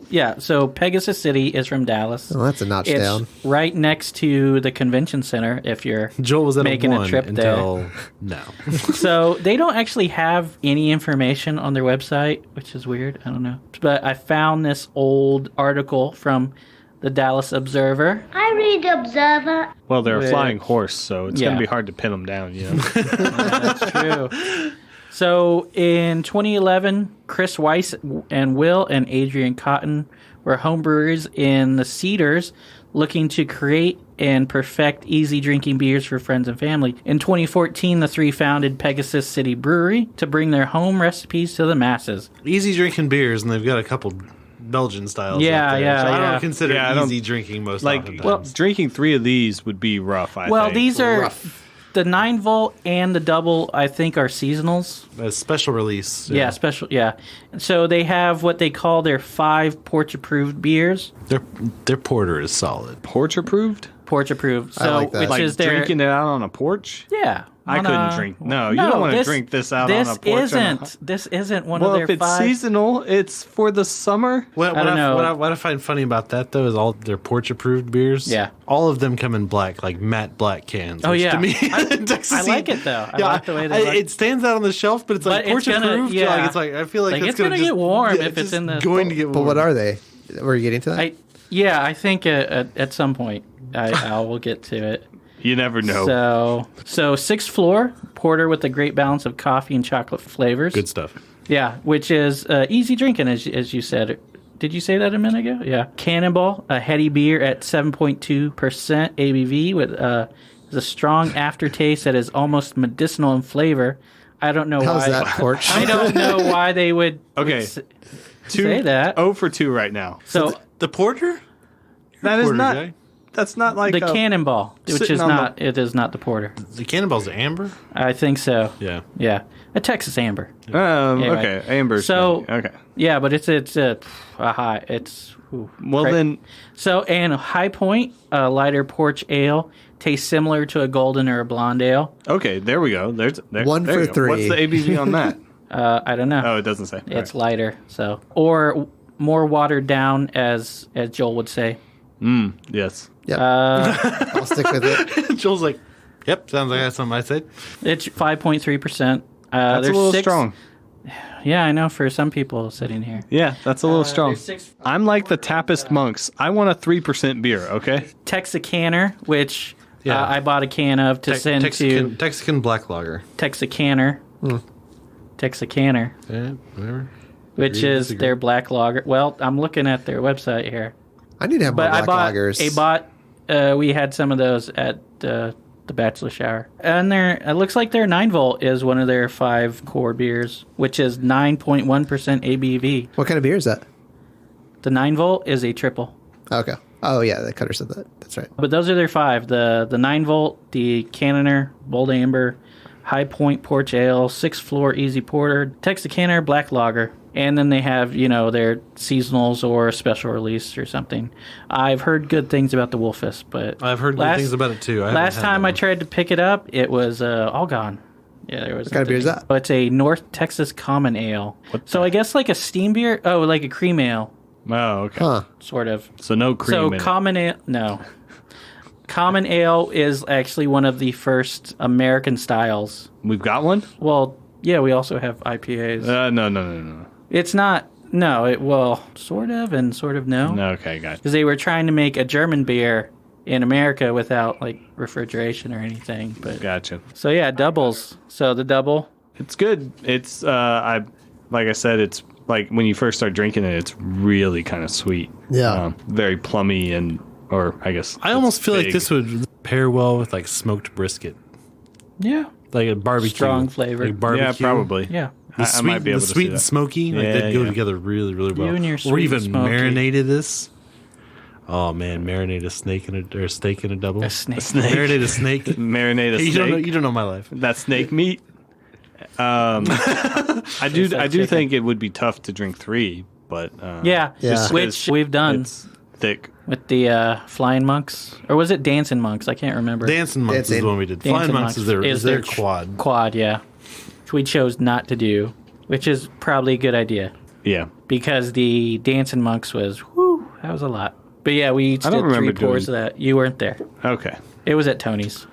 Pegasus City is from Dallas. Oh, that's a notch down. Right next to the convention center. If you're Joel was at making a trip until there. No. So they don't actually have any information on their website, which is weird. I don't know. But I found this old article from the Dallas Observer. I read the Observer. Well, they're a flying horse, so it's going to be hard to pin them down, you know? That's true. So in 2011, Chris Weiss and Will and Adrian Cotton were homebrewers in the Cedars looking to create and perfect easy drinking beers for friends and family. In 2014, the three founded Pegasus City Brewery to bring their home recipes to the masses. Easy drinking beers, and they've got a couple Belgian styles. Yeah, there, yeah. So I don't consider easy drinking most often. Well, drinking 3 of these would be rough, I think. These are rough. The 9 volt and the double, I think, are seasonals. A special release. Yeah, special. Yeah. So they have what they call their 5 porch-approved beers. Their porter is solid. Porch-approved? Porch-approved. So, I like that. which is their drinking it out on a porch? Yeah. I couldn't drink. No, you don't want to drink this out on a porch. This isn't one of their 5. Well, if it's seasonal, it's for the summer. What I find funny about that, though, is all their porch-approved beers. Yeah. All of them come in black, like matte black cans. Oh, yeah. To me, I like it, though. I like the way they look. It stands out on the shelf, but it's like porch-approved. Yeah. I feel like it's going to get warm if it's in the... going to get warm. But what are they? Were you getting to that? I think at some point I will get to it. You never know. So sixth floor porter with a great balance of coffee and chocolate flavors. Good stuff. Yeah, which is easy drinking, as you said. Did you say that a minute ago? Yeah. Cannonball, a heady beer at 7.2% ABV with a strong aftertaste that is almost medicinal in flavor. I don't know How's why. that, Porch? I don't know why they would say that. 0 for 2 right now. So The porter? That is Porter not. guy? That's not like the Cannonball, which sitting is on not. It is not the porter. The Cannonball's amber? I think so. Yeah. Yeah. A Texas Amber. Okay, Anyway. Amber. So okay. Yeah, but it's a high. It's Well then, and High Point, a lighter porch ale, tastes similar to a golden or a blonde ale. okay, there we go. There 1 there for you go. 3. What's the ABV on that? I don't know. Oh, it doesn't say. It's lighter, so or more watered down, as Joel would say. Yes. Yep. I'll stick with it. Joel's like, yep, sounds like that's something I said. It's 5.3%. That's a little strong. Yeah, I know for some people sitting here. Yeah, that's a little strong. there's 6 I'm like the Trappist monks. I want a 3% beer. Okay. Texarkana, which Yeah. I bought a can of to send to Texican black lager. Texarkana. Texarkana, Yeah, whatever. which Agree, is disagree. their black lager. Well, I'm looking at their website here. I need to have more But black lagers. we had some of those at the bachelor shower. And it looks like their 9 volt is one of their 5 core beers, which is 9.1% ABV. What kind of beer is that? The 9 volt is a triple. Okay. Oh, yeah, the Cutter said that. That's right. But those are their 5. The 9 volt, the Cannoner, Bold Amber, High Point Porch Ale, 6th Floor Easy Porter, Texarkana Black Lager. And then they have, their seasonals or special release or something. I've heard good things about the Wolfist, but I've heard good things about it too. Last time I tried to pick it up, it was all gone. Yeah, there was. What kind of beer is that? Oh, it's a North Texas Common Ale. So I guess like a steam beer. Oh, like a cream ale, Oh, okay. Huh. sort of. So no cream So in it. Common Ale, no. Common Ale is actually one of the first American styles. We've got one? Well, yeah, we also have IPAs. No. It's not. No, sort of and sort of no. No, okay, guys. Because they were trying to make a German beer in America without like refrigeration or anything. But Gotcha. so yeah, doubles. So the double. It's good. It's like I said, it's like when you first start drinking it, it's really kind of sweet. Yeah. Very plummy or I guess. I almost feel like big. this would pair well with like smoked brisket, Yeah. like a barbecue. Strong flavor. Like barbecue. Yeah, probably. Yeah. The I sweet, might be able the to sweet see and that. smoky, like Yeah, they'd go yeah. together really, really well. and your Or sweet even and smoky. marinated this. Oh man, marinate a snake or a steak in a double. A snake. Marinate a snake. Marinate a Hey, snake. you don't know my life. That snake meat. I do chicken. think it would be tough to drink 3, but Yeah. Yeah. Which we've done it's thick. with the Flying Monks. Or was it Dancing Monks? I can't remember. Dancing Monks is Dancing- the one we did. Dancing Flying Monks is their quad. Quad, yeah. Which we chose not to do, which is probably a good idea. Yeah. Because the Dancing Monks was, that was a lot. But yeah, we each I don't did 3 remember pours doing- of that. You weren't there. Okay. It was at Tony's.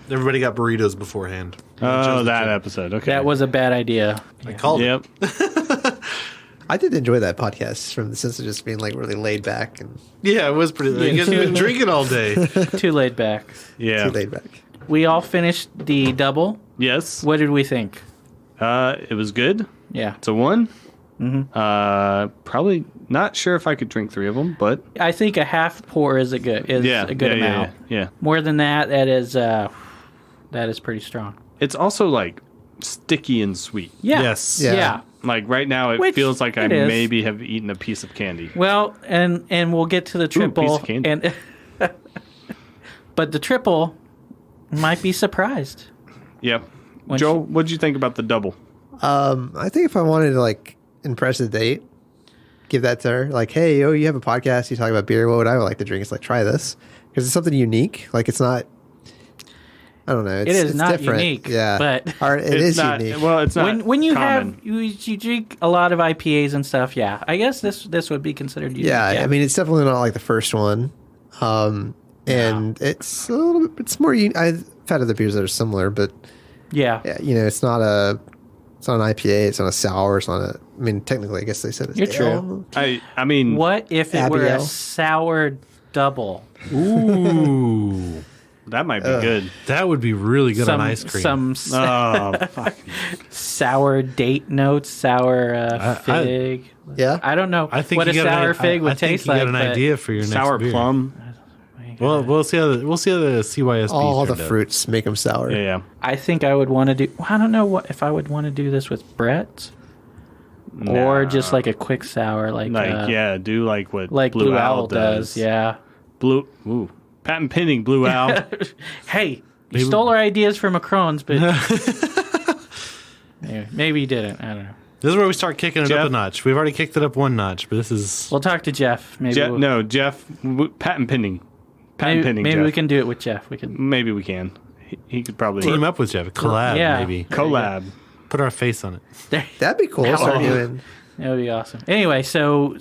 Everybody got burritos beforehand. Oh, that episode. Okay. That was a bad idea. I called it. Yep. I did enjoy that podcast from the sense of just being like really laid back and Yeah, it was pretty. You guys have been drinking all day. Too laid back. Yeah. too laid back. We all finished the double. Yes. What did we think? It was good. Yeah. It's a 1. Mm-hmm. Probably not sure if I could drink 3 of them, but I think a half pour is a good amount. Yeah. More than that, that is pretty strong. It's also like sticky and sweet. Yeah. Yes. Yeah. Yeah. Like right now, it Which feels like I it is. maybe have eaten a piece of candy. Well, and we'll get to the triple. piece of candy. And but the triple might be surprised. Yep. When Joe, what'd you think about the double? I think if I wanted to like impress the date, give that to her. Like, hey, you have a podcast. You talk about beer. What would I like to drink? It's like, try this because it's something unique. Like, it's not. I don't know. It's not different. unique, Yeah, but or it is not, unique. Well, it's not when you common. have you drink a lot of IPAs and stuff, yeah. I guess this would be considered unique. Yeah, I mean, it's definitely not like the first one. And it's a little bit. It's more. I've had other beers that are similar, but yeah. it's not an IPA. It's not a sour. It's not a. I mean, technically, I guess they said it's You're true. ale. I mean, What if it Abbey were a ale. sour double? Ooh. That might be good. That would be really good on ice cream. Fuck. Sour date notes, sour fig. Yeah. I don't know I think what a sour fig would taste like. You got an idea for your next Sour beer. plum. Well, we'll see how the CYSB. All the turned out. fruits make them sour. Yeah. I think I would want to do. Well, I don't know if I would want to do this with Brett, or just like a quick sour, like do like what Blue Owl does. Yeah. Patent pending, Blue Owl. Hey, you stole our ideas from Macron's, but anyway, maybe you didn't. I don't know. This is where we start kicking it Jeff? up a notch. We've already kicked it up one notch, but this is. We'll talk to Jeff. Maybe. Jeff. Patent pending. Maybe Jeff. we can do it with Jeff. Maybe we can. He could probably Team up with Jeff. Collab, Yeah. maybe. collab. Put our face on it. That'd be cool. Start doing. That would be awesome. Anyway, so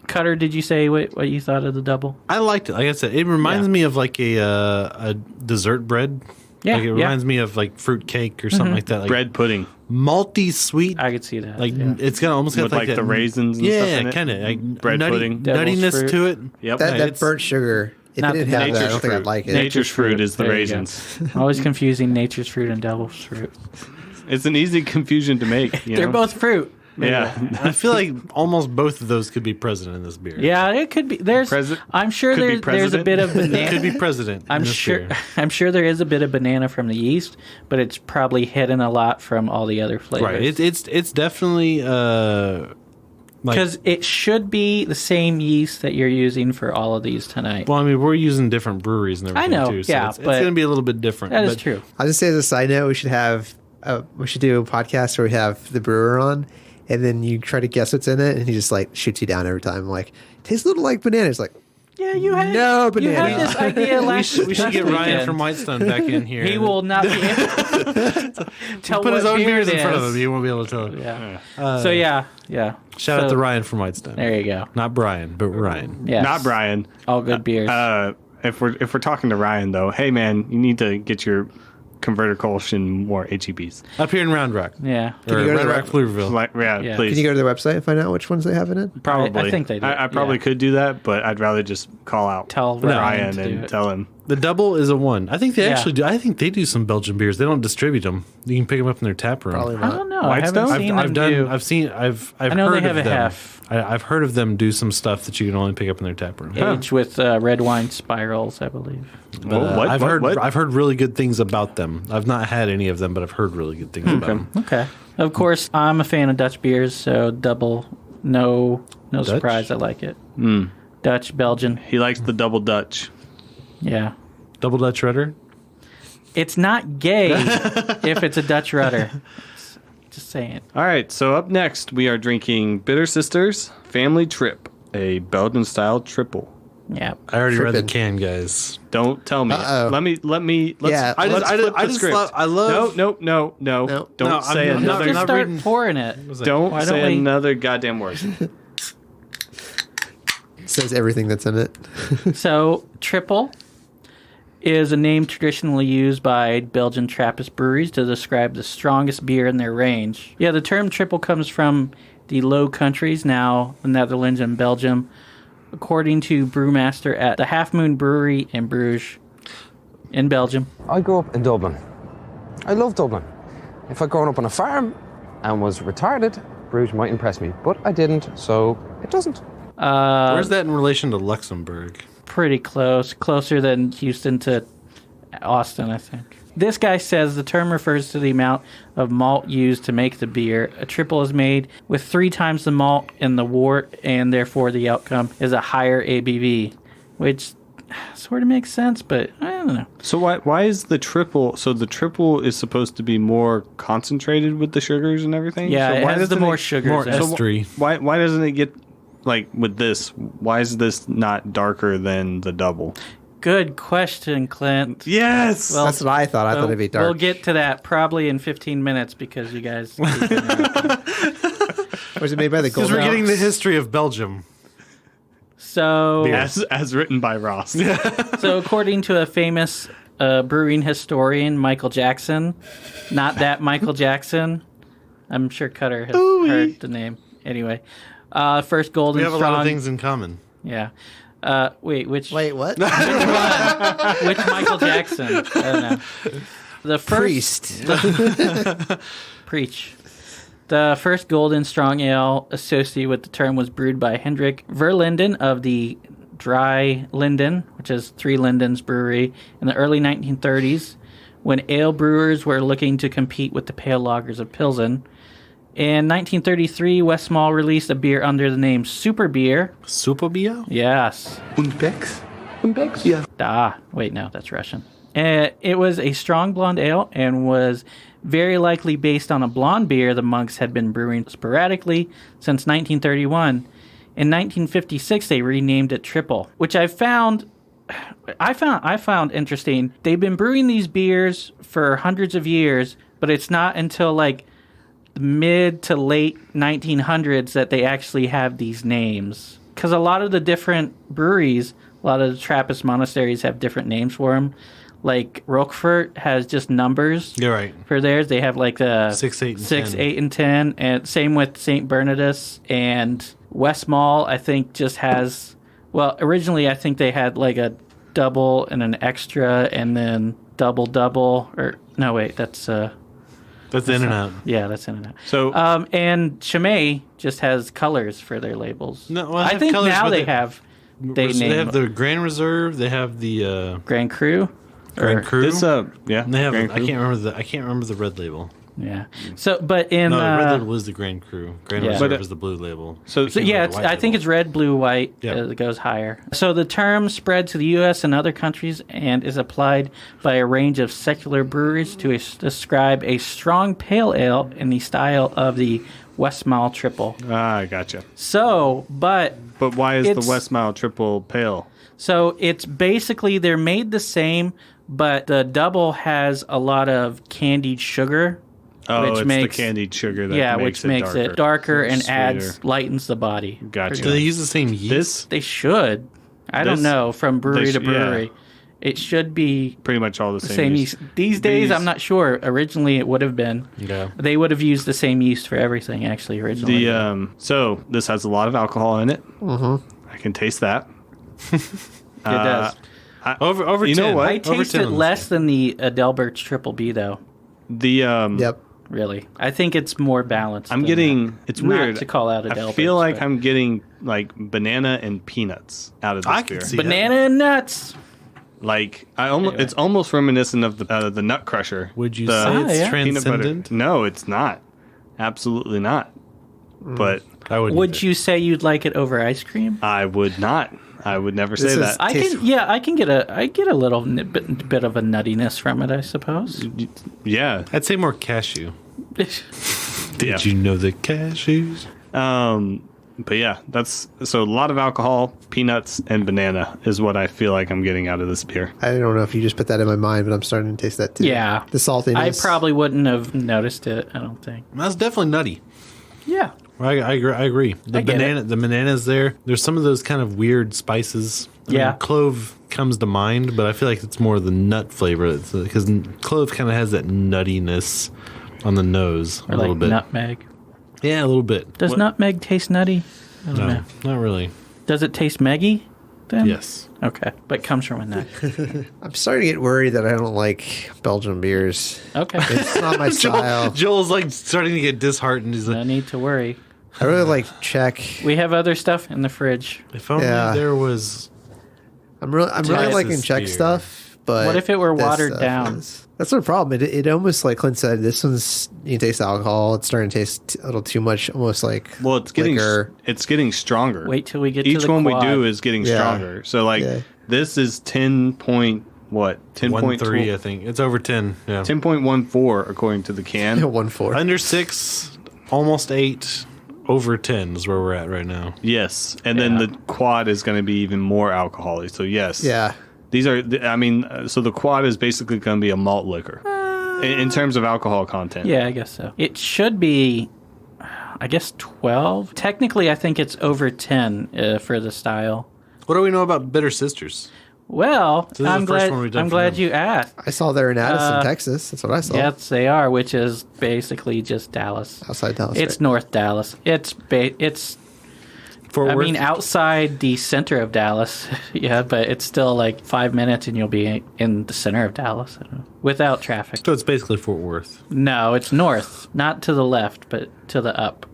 Cutter, did you say what you thought of the double? I liked it. Like I said, it reminds me of like a dessert bread. Yeah, Like it reminds me of like fruit cake or something like that. Like Bread pudding malty sweet. I could see that. Like yeah. it's gonna almost with got like that, the raisins and stuff in yeah, it. kind of like Bread pudding. Devil's nuttiness fruit. to it. Yep. That it's- burnt sugar. If Not it didn't the have that, I nature's don't think I'd fruit. like it. Nature's fruit is the There you go. raisins. Always confusing nature's fruit and devil's fruit. It's an easy confusion to make. You They're know? both fruit. Yeah. I feel like almost both of those could be president in this beer. Yeah, it could be. I'm sure could be there's a president. bit of It banana. could be president. I'm in this sure. beer. I'm sure there is a bit of banana from the yeast, but it's probably hidden a lot from all the other flavors. Right. It's definitely like, because it should be the same yeast that you're using for all of these tonight. well, I mean, we're using different breweries and everything I know, too. So yeah, it's but going to be a little bit different. That is but true. I'll just say as a side note, we should do a podcast where we have the brewer on, and then you try to guess what's in it, and he just like shoots you down every time. Like, tastes a little like banana. It's like, Yeah, you had No You banana. had this idea last. We should get Ryan from Whitestone back in here. He will not be able to tell put what his own beer beers it in front of is. him. He won't be able to tell. Yeah. So yeah. Shout out So, to Ryan from Whitestone. There you go. Not Brian, but Ryan. Yes. Not Brian. All good beers. If we're talking to Ryan though, hey man, you need to get your converter Kolsch and more HEBs. Up here in Round Rock. yeah. Or you go to Red the Rock, Pflugerville. Like, Yeah. please. can you go to their website and find out which ones they have in it? Probably. I think they do. I probably Yeah. could do that, but I'd rather just call out Tell Ryan Ryan to do and it. tell him. The double is a 1. I think they Yeah. actually do. I think they do some Belgian beers. They don't distribute them. You can pick them up in their tap room. Probably I not. don't know. Whitestone? I haven't seen I've them do. I've know heard they have of a them. hef. I've heard of them do some stuff that you can only pick up in their tap room. Aged with red wine spirals, I believe. What? I've heard really good things about them. I've not had any of them, but I've heard really good things about them. Okay. Of course, I'm a fan of Dutch beers, so double, no surprise. I like it. Dutch, Belgian, He likes the double Dutch. yeah. Double Dutch Rudder. It's not gay if it's a Dutch rudder. Just saying. All right, so up next we are drinking Bitter Sisters Family Trip, a Belgian style triple. Yeah. I already read the Trippin'. can, guys. Don't tell me. Uh-oh. Let's Yeah, I just love. No. No. Don't No, say I'm not- another. Just not start reading- pouring it. Don't Why don't say we- another goddamn word. It says everything that's in it. So, triple is a name traditionally used by Belgian Trappist breweries to describe the strongest beer in their range. Yeah, the term triple comes from the Low Countries, now the Netherlands and Belgium, according to brewmaster at the Half Moon Brewery in Bruges, in Belgium. I grew up in Dublin. I love Dublin. If I'd grown up on a farm and was retarded, Bruges might impress me, but I didn't, so it doesn't. Where's that in relation to Luxembourg? Pretty close. Closer than Houston to Austin, I think. This guy says the term refers to the amount of malt used to make the beer. A triple is made with 3 times the malt in the wort, and therefore the outcome is a higher ABV, which sort of makes sense, but I don't know. So why is the triple? So the triple is supposed to be more concentrated with the sugars and everything. Yeah, so it why has the doesn't more it- sugars. More in it. S3. Why doesn't it get like with this? Why is this not darker than the double? Good question, Clint. Yes. Well, That's what I thought. I thought it'd be dark. We'll get to that probably in 15 minutes because you guys... Was it made by the Because Golden we're getting the Oaks? history of Belgium. So... as written by Ross. So, according to a famous brewing historian, Michael Jackson, not that Michael Jackson, I'm sure Cutter has heard the name. Anyway, first Golden We have a Strong. lot of things in common. Yeah. Wait, which what? which Michael Jackson? I don't know. The first Preach. The first golden strong ale associated with the term was brewed by Hendrik Verlinden of the Dry Linden, which is Three Lindens Brewery, in the early 1930s, when ale brewers were looking to compete with the pale lagers of Pilsen. In 1933, Westmalle released a beer under the name Super Beer. Super Beer? Yes. Unbex? Yeah. Wait, no, that's Russian. It was a strong blonde ale and was very likely based on a blonde beer the monks had been brewing sporadically since 1931. In 1956, they renamed it Tripel, which I found interesting. They've been brewing these beers for hundreds of years, but it's not until like mid to late 1900s that they actually have these names. Because a lot of the different breweries, a lot of the Trappist monasteries have different names for them. Like Roquefort has just numbers. You're right. For theirs, they have like the 6, 8, and 6, 10. 8, and 10, and same with St. Bernardus. And Westmalle, I think, just has. Well, originally, I think they had like a double and an extra, and then double. Or no, wait, that's in and out. Yeah, that's in and out. So, and Chimay just has colors for their labels. No, well, I think colors now for they the- have. They have the Grand Reserve. They have the Grand Cru. Grand Cru. This yeah. And they have. Grand I Cru. can't remember the red label. Yeah. So, but in No, the red label is the Grand Cru. Grand Yeah. Reserve But, is the blue label. So yeah, the white I think label. it's red, blue, white. Yep. It goes higher. So the term spread to the U.S. and other countries and is applied by a range of secular breweries to describe a strong pale ale in the style of the Westmalle Triple. I gotcha. So, but why is the it's- Westmalle Triple pale? So it's basically they're made the same, but the double has a lot of candied sugar. Oh, which it's makes, the candied sugar that which makes it darker and Sweeter. lightens the body. Gotcha. Do they use the same yeast? This They should. I don't This- know from brewery they to sh- yeah. brewery. It should be pretty much all the the same. same yeast. yeast. These days, These- I'm not sure. Originally, it would have been. Yeah. They would have used the same yeast for everything. Actually, originally. So this has a lot of alcohol in it. Mm-hmm. I can taste that. It does. Over You 10. know what? I Over taste 10 it on the less scale. than the Adelbert's Triple B, though. The Yep. Really, I think it's more balanced. I'm than getting. that. It's Not weird to call out I Adelbert's. feel like but- I'm getting like banana and peanuts out of this I beer. can see banana and nuts. Like I almost, Anyway. it's almost reminiscent of the Nut Crusher. Would you The say it's yeah. peanut butter. transcendent? No, it's not. Absolutely not. But I wouldn't Would either. you say you'd like it over ice cream? I would not. I would never say This is- that. I Taste- can. Yeah, I can get a little bit of a nuttiness from it, I suppose. Yeah. I'd say more cashew. Did Yeah. you know the cashews? But yeah, that's so a lot of alcohol, peanuts, and banana is what I feel like I'm getting out of this beer. I don't know if you just put that in my mind, but I'm starting to taste that too. Yeah. The saltiness. I probably wouldn't have noticed it. I don't think. That's definitely nutty. Yeah. I agree. The I get banana, the banana's there. There's some of those kind of weird spices. I Yeah. mean, clove comes to mind, but I feel like it's more the nut flavor because clove kind of has that nuttiness on the nose Or a little like bit. nutmeg. Yeah, a little bit. Does nutmeg taste nutty? I don't No, know. not really. Does it taste meggy? Then? Yes. Okay, but comes from a nut. I'm starting to get worried that I don't like Belgian beers. Okay. It's not my style. Joel's like starting to get disheartened. He's No like, need to worry. I really like Czech. We have other stuff in the fridge. if only Yeah. there was. I'm really Texas liking Czech beer. stuff. But What if it were this watered stuff down? That's no problem. It almost, like Clint said, this one's, you can taste the alcohol. It's starting to taste a little too much, almost like Well, it's getting liquor. stronger. Wait till we get Each to the one quad. we do is getting Yeah. stronger. So like Yeah. this is 10 point what? 1.3, I think. It's over 10. Yeah. 10.14 according to the can. 1.4. Under 6, almost 8, over 10 is where we're at right now. Yes, and then Yeah. the quad is going to be even more alcoholic. So yes, Yeah. these are. I mean, so the quad is basically going to be a malt liquor in terms of alcohol content. Yeah, I guess so. It should be, I guess, 12. Technically, I think it's over 10 for the style. What do we know about Bitter Sisters? Well, this is I'm the first glad. one we've done I'm for glad them. you asked. I saw they're in Addison, Texas. That's what I saw. Yes, they are, which is basically just Dallas. Outside Dallas. It's right? North Dallas. It's 45 Fort I Worth? mean, outside the center of Dallas, yeah, but it's still like 5 minutes and you'll be in the center of Dallas without traffic. So it's basically Fort Worth. No, it's north, not to the left, but to the up.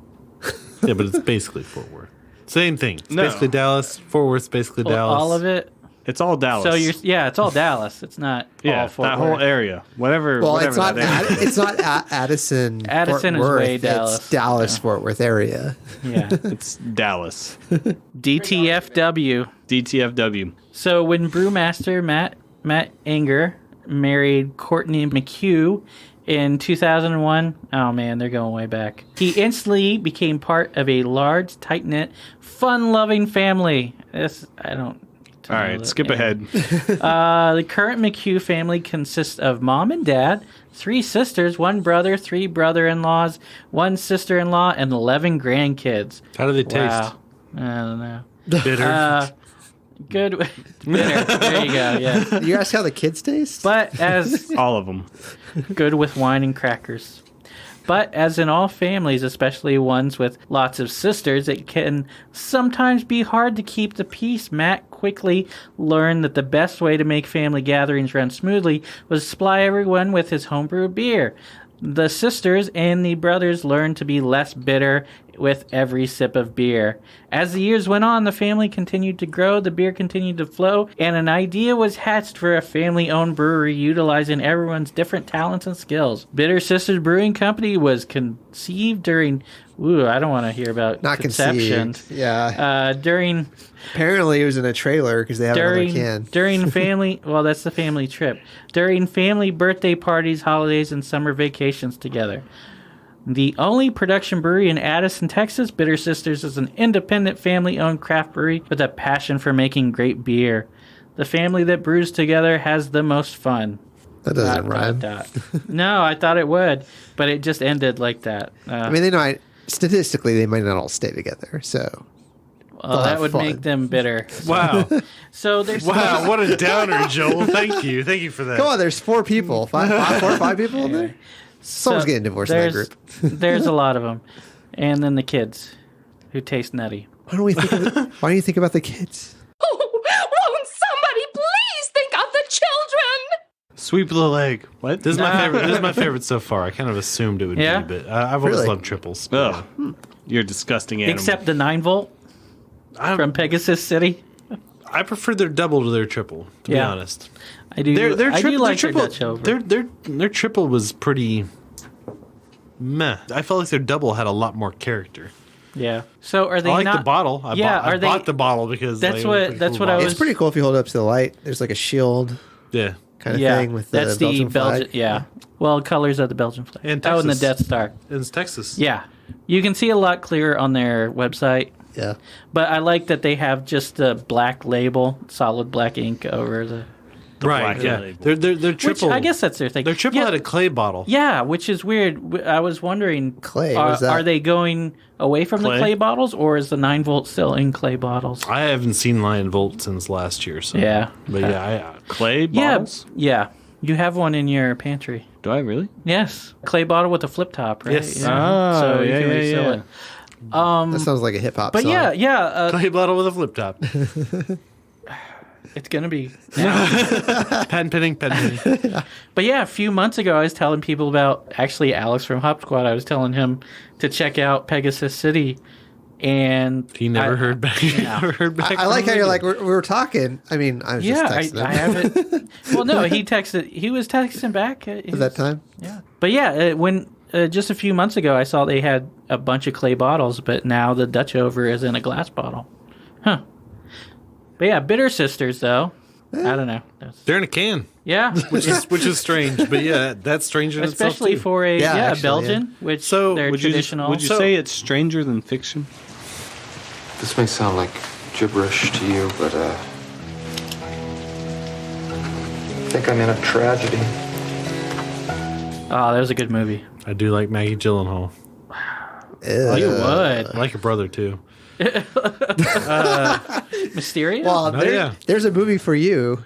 Yeah, but it's basically Fort Worth. Same thing. It's No. basically Dallas. Fort Worth's basically Dallas. All of it. It's all Dallas. So it's all Dallas. It's not all Fort that Worth. whole area. Whatever. Well, whatever it's not. that area. It's not Addison. Addison Fort is Worth. way Dallas. It's Dallas, Fort Worth area. Yeah. It's Dallas. DTFW. DTFW. So when brewmaster Matt Anger married Courtney McHugh in 2001, oh man, they're going way back. He instantly became part of a large, tight-knit, fun-loving family. I don't. All right, skip ahead. The current McHugh family consists of mom and dad, 3 sisters, 1 brother, 3 brother-in-laws, 1 sister-in-law, and 11 grandkids. How do they taste? Wow. I don't know. Bitter. Good. Bitter. There you go. Yeah. You ask how the kids taste? But as All of them. good with wine and crackers. But as in all families, especially ones with lots of sisters, it can sometimes be hard to keep the peace. Matt quickly learned that the best way to make family gatherings run smoothly was to supply everyone with his homebrew beer. The sisters and the brothers learned to be less bitter with every sip of beer. As the years went on, the family continued to grow, the beer continued to flow, and an idea was hatched for a family-owned brewery utilizing everyone's different talents and skills. Bitter Sisters Brewing Company was conceived during... Ooh, I don't want to hear about Not conception. conceived. Yeah. During... Apparently, it was in a trailer because they have another can. During family, well, that's the family trip. During family birthday parties, holidays, and summer vacations together. The only production brewery in Addison, Texas, Bitter Sisters is an independent family-owned craft brewery with a passion for making great beer. The family that brews together has the most fun. That doesn't rhyme. No, I thought it would, but it just ended like that. I mean, statistically, they might not all stay together, so... Well, that would make them bitter. Wow. So there's Wow, what a downer, Joel. Thank you for that. Come on, there's 4 people. 4 or 5 people in there? Someone's getting divorced in that group. There's a lot of them. And then the kids who taste nutty. Why don't you think about the kids? Oh, won't somebody please think of the children? Sweep the leg. What? This is my favorite. This is my favorite so far. I kind of assumed it would Yeah? be, but I've always Really? loved triples. Oh, you're a disgusting animal. Except the 9-volt from Pegasus City. I prefer their double to their triple, to be honest. I do. I do like their Dutchover. Their triple was pretty meh. I felt like their double had a lot more character. Yeah. So are they I like not the bottle. I bought the bottle because that's what I was. It's pretty cool if you hold it up to the light. There's like a shield kind of thing with the Belgian flag. Yeah. Well, colors of the Belgian flag. And and the Texas. Death Star. It's Texas. Yeah. You can see a lot clearer on their website. Yeah. But I like that they have just a black label, solid black ink over the Right, yeah. Their triple. Which I guess that's their thing. Their triple had a clay bottle. Yeah, which is weird. I was wondering, clay. What is that? Are they going away from the clay bottles, or is the 9-volt still in clay bottles? I haven't seen Lion Volt since last year. So Yeah. but clay bottles. Yeah. You have one in your pantry. Do I really? Yes, clay bottle with a flip top, right? Yes. Yeah. So you can refill it. That sounds like a hip hop song. But yeah. Clay bottle with a flip top. It's gonna be pen pinning. But yeah, a few months ago, I was telling people about actually Alex from Hop Squad. I was telling him to check out Pegasus City, and he never heard back. Never heard back. I like how you're like we were talking. I mean, I was just texting him. I haven't. Well, no, he was texting back at that time. Yeah, but yeah, when just a few months ago, I saw they had a bunch of clay bottles, but now the Dutchover is in a glass bottle. Huh. But yeah, Bitter Sisters though. I don't know. They're in a can. Yeah, which is strange. But yeah, that's strange in itself especially too. for a Belgian, which they're would traditional. Would you say it's stranger than fiction? This may sound like gibberish to you, but I think I'm in a tragedy. Oh, that was a good movie. I do like Maggie Gyllenhaal. You would. I like her brother too. Mysterio? Well, there's a movie for you.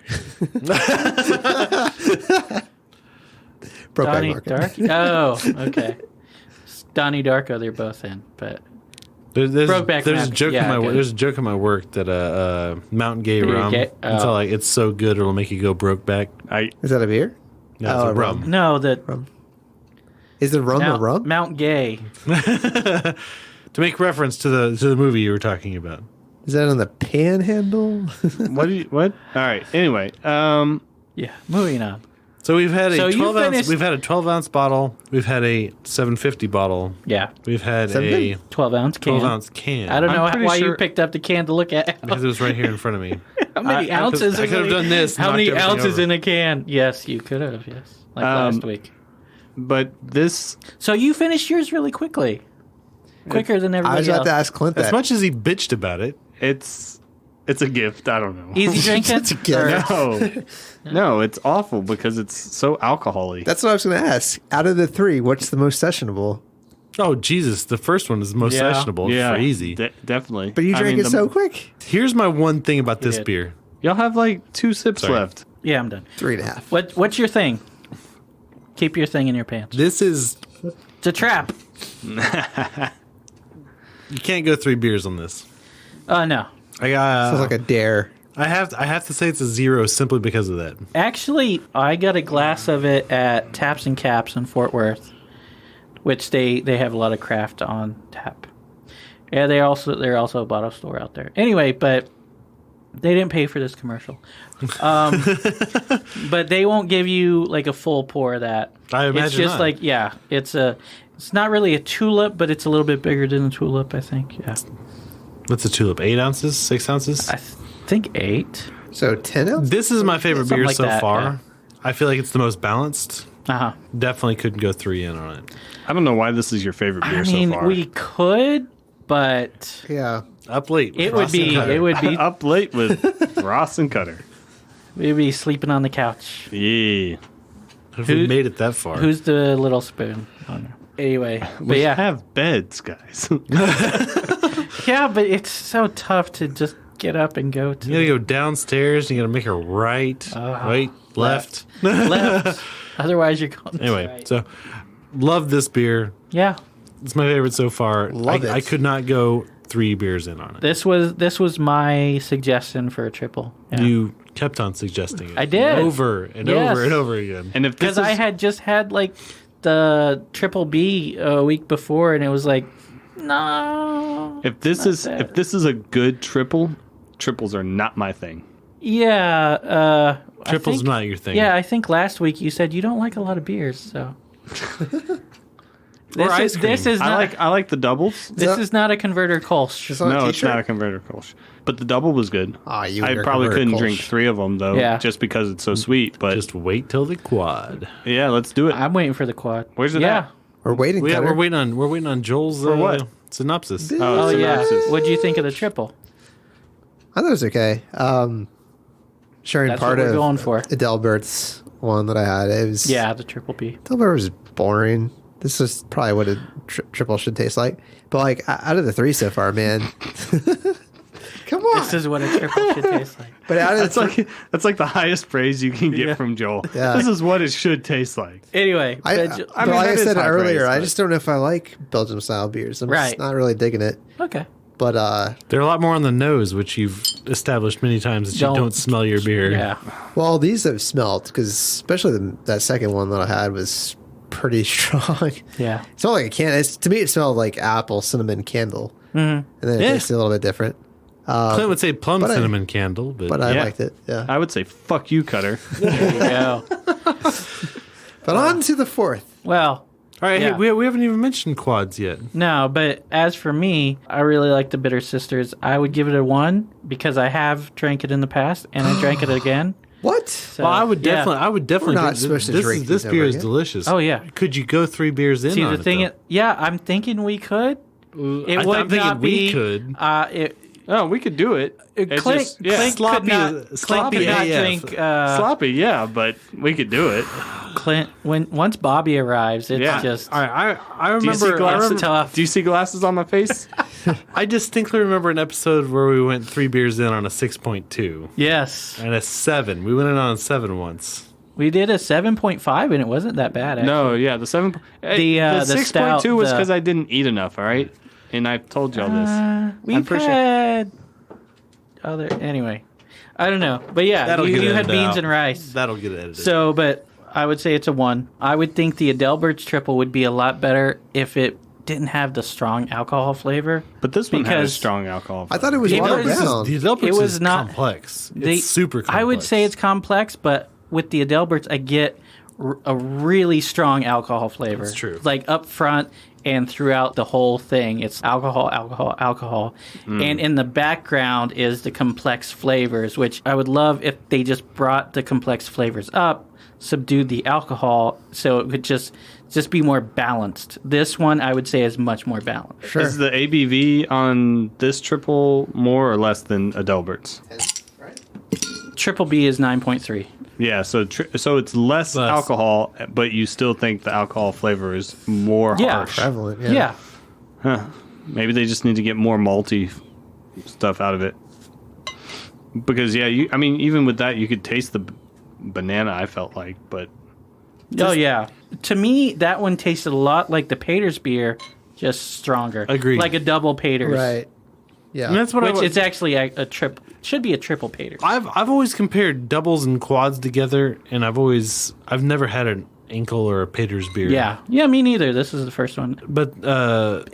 Donnie Darko. Oh, okay. Donnie Darko, they're both in, but There's Brokeback a Mountain. joke Yeah, in my good. there's a joke in my work that Mountain Gay rum. It's all like it's so good it'll make you go broke back. Is that a beer? No, it's a rum. No, that Rum. Is the rum a rum? Mount Gay. To make reference to the movie you were talking about. Is that on the Panhandle? What? All right. Anyway, Yeah, moving on. So we've had So a you 12 ounce. finished- We've had a 12-ounce bottle. We've had a 750 bottle. Yeah, We've had Something? a 12-ounce can. 12-ounce can. I don't know pretty why you sure- picked up the can to look at. because it was right here in front of me. How many ounces? I could have done this. How knocked many everything ounces over. in a can? Yes, you could have. Yes, like last week. but this So you finished yours really quickly, quicker than I everybody was about else. to ask Clint that. As much as he bitched about it, it's a gift. I don't know. Easy drinking. It's a gift. No, no, it's awful because it's so alcohol-y. That's what I was going to ask. Out of the three, what's the most sessionable? oh Jesus, the first one is the most Yeah. sessionable. yeah, For easy. Definitely. But you I drank mean, it so quick. Here's my one thing about this did. beer. Y'all have like 2 sips Sorry. left. Yeah, I'm done. 3.5. What's your thing? Keep your thing in your pants. This is It's a trap. you can't go 3 beers on this. No. I got. Sounds like a dare. I have to say it's a 0 simply because of that. Actually, I got a glass of it at Taps and Caps in Fort Worth, which they have a lot of craft on tap. Yeah, they're also a bottle store out there. Anyway, but they didn't pay for this commercial. But they won't give you like a full pour of that. I imagine it's just not. like it's not really a tulip, but it's a little bit bigger than a tulip, I think. Yeah. What's a tulip? 8 ounces? 6 ounces? I think 8. So 10 ounces? This is my favorite Something beer like so that, far. yeah. I feel like it's the most balanced. Uh-huh. Definitely couldn't go 3 in on it. I don't know why this is your favorite beer I mean, so far. we could, but Yeah. Up late. it would be Up late with Ross and Cutter. we'd be sleeping on the couch. Yeah. If we made it that far. Who's the little spoon? I don't know. Anyway, but We yeah, have beds, guys. yeah, but it's so tough to just get up and go to You gotta go downstairs. You gotta make a right, right, left. left. Otherwise, you're going. Anyway, right. so love this beer. Yeah, It's my favorite so far. Love it. I could not go 3 beers in on it. this was my suggestion for a triple. Yeah. You kept on suggesting it. I did. over and Yes. over and over again. And if this Because is, I had just had like the triple B a week before, and it was like, no. if this is bad. if this is a good triple, triples are not my thing. Yeah. I Triple's think- not your thing. Yeah, I think last week you said you don't like a lot of beers, so. ice cream. This is not. I like the doubles. This is not a converter Kolsch. It's on a No, it's t-shirt? not a converter Kolsch. But the double was good. Ah, you I and your probably converter couldn't Kolsch. drink 3 of them though, Yeah. just because it's so sweet. But Just wait till the quad. yeah, let's do it. I'm waiting for the quad. Where's it Yeah. at? We're waiting, Yeah, Cutter. we're waiting on Joel's what? synopsis. Oh yeah. synopsis. What'd you think of the triple? I thought it was okay. Sharing That's part what we're of going for. Adelbert's one that I had. It was Yeah, the triple B. Adelbert was boring. This is probably what a triple should taste like. But like out of the 3 so far, man. Come on. This is what a triple should taste like. But out of the That's like the highest praise you can get from Joel. Yeah. This is what it should taste like. Anyway, I but mean, that like I is said high earlier, praise, I but- just don't know if I like Belgium style beers. I'm Right. just not really digging it. okay. But They're a lot more on the nose, which you've established many times that you Don't- don't smell your beer. Yeah. well, these have smelled because especially that second one that I had was pretty strong. Yeah. It smelled like a can. To me, it smelled like apple cinnamon candle, and then it Yeah. tasted a little bit different. Clint would say plum but I- cinnamon candle, but I Yeah. liked it. Yeah. I would say fuck you, Cutter. There you go. But on to the 4th. Well, all right, Yeah. hey, we haven't even mentioned quads yet. no, but as for me, I really like the Bitter Sisters. I would give it a 1 because I have drank it in the past and I drank it again. What? So, Well, I would yeah. definitely. We're not do- supposed to this drink is, this these beer ever is again. delicious. Oh, yeah. Could you go 3 beers in See, on the it, thing though? is, yeah, I'm thinking we could. It I'm would thinking not we be. could. Oh, we could do it. It's Clint, just- yeah. Clint Sloppy- could not, Clint sloppy could not AF. drink. Sloppy, yeah, but we could do it. Clint, once Bobby arrives, it's Yeah. just. All right, I Do you see remember. glasses? tough. Do you see glasses on my face? I distinctly remember an episode where we went 3 beers in on a 6.2 Yes, and a 7. We went in on a 7 once. we did a 7.5 and it wasn't that bad. Actually. No, yeah, the 7. The the stout, 6.2 was the- because I didn't eat enough. All right. And I've told y'all this. We've had anyway. I don't know, but yeah, you had beans and rice. That'll get edited. So, but I would say it's a 1. I would think the Adelbert's triple would be a lot better if it didn't have the strong alcohol flavor. But this one has strong alcohol flavor. I thought it was watered down. The Adelbert's It was is not complex. It's super complex. I would say it's complex, but with the Adelbert's, I get a really strong alcohol flavor. That's true. Like up front and throughout the whole thing, it's alcohol. And in the background is the complex flavors, which I would love if they just brought the complex flavors up, subdued the alcohol, so it could just be more balanced. This one, I would say, is much more balanced. Sure. Is the ABV on this triple more or less than Adelbert's? Triple B is 9.3. Yeah, so it's less alcohol, but you still think the alcohol flavor is more harsh. Prevalent. Yeah. Huh. Maybe they just need to get more malty stuff out of it. Because even with that, you could taste the banana. I felt like, but to me, that one tasted a lot like the patersbier, just stronger. Agreed. Like a double paters. Right. Yeah. And that's what it's actually a should be a triple pater. I've always compared doubles and quads together, and I've never had an ankle or a patersbier. Yeah, me neither. This is the first one. But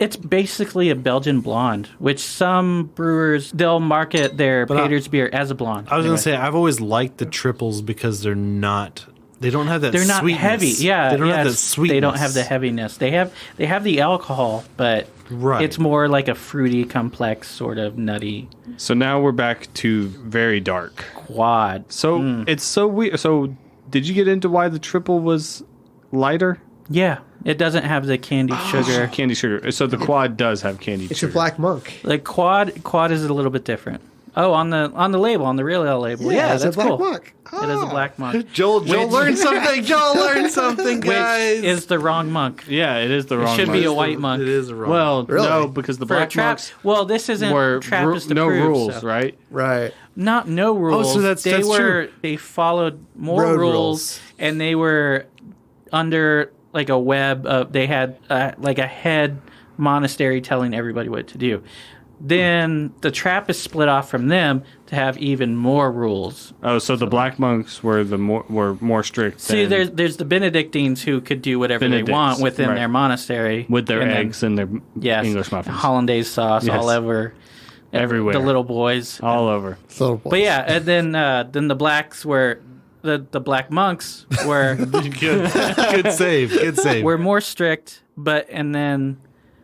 it's basically a Belgian blonde, which some brewers they'll market their patersbier as a blonde. I was gonna say I've always liked the triples because they don't have that. They're not sweetness. heavy. Yeah, they don't have that sweetness. They don't have the heaviness. They have the alcohol, but it's more like a fruity, complex, sort of nutty. So now we're back to very dark quad. So it's so weird. So did you get into why the triple was lighter? Yeah, it doesn't have the candied sugar. Candy sugar. So the quad does have candied It's sugar. your black monk. Like quad is a little bit different. Oh, on the label, on the real ale label. Yeah, it's that's a black cool. monk. It is a black monk. Joel learned something. Joel learned something, guys. Which is the wrong monk. Yeah, it is the wrong It should monk. be a white monk. It is a wrong. Well, Really? no, because the For a black trap. monks Well, this isn't were Trappist no approved, rules, so. right? Right. Not no rules. so that's true. They followed more Road rules, rules. and they were under like a web of. They had like a head monastery telling everybody what to do. Then the Trappist split off from them to have even more rules. Oh, so the black monks were more strict. See, than there's the Benedictines who could do whatever Benedicts, they want within right. their monastery with their and then- eggs and their yes, English muffins. hollandaise sauce Yes. all over, Everywhere. The little boys, all over. Little boys. But yeah, and then the blacks were the black monks were Good save. Good save. were more strict, and then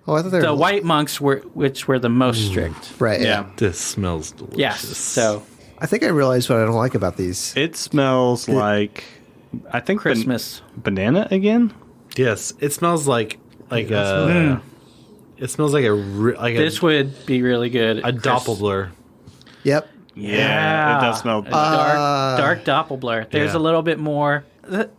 Oh, I thought they were the white monks were the most strict. Right. Yeah. This smells delicious. Yes. So I think I realized what I don't like about these. It smells like I think Christmas banana again. Yes, it smells like it smells like this would be really good. a doppelblur. Yep. Yeah, it does smell. A dark doppelblur. There's Yeah. a little bit more.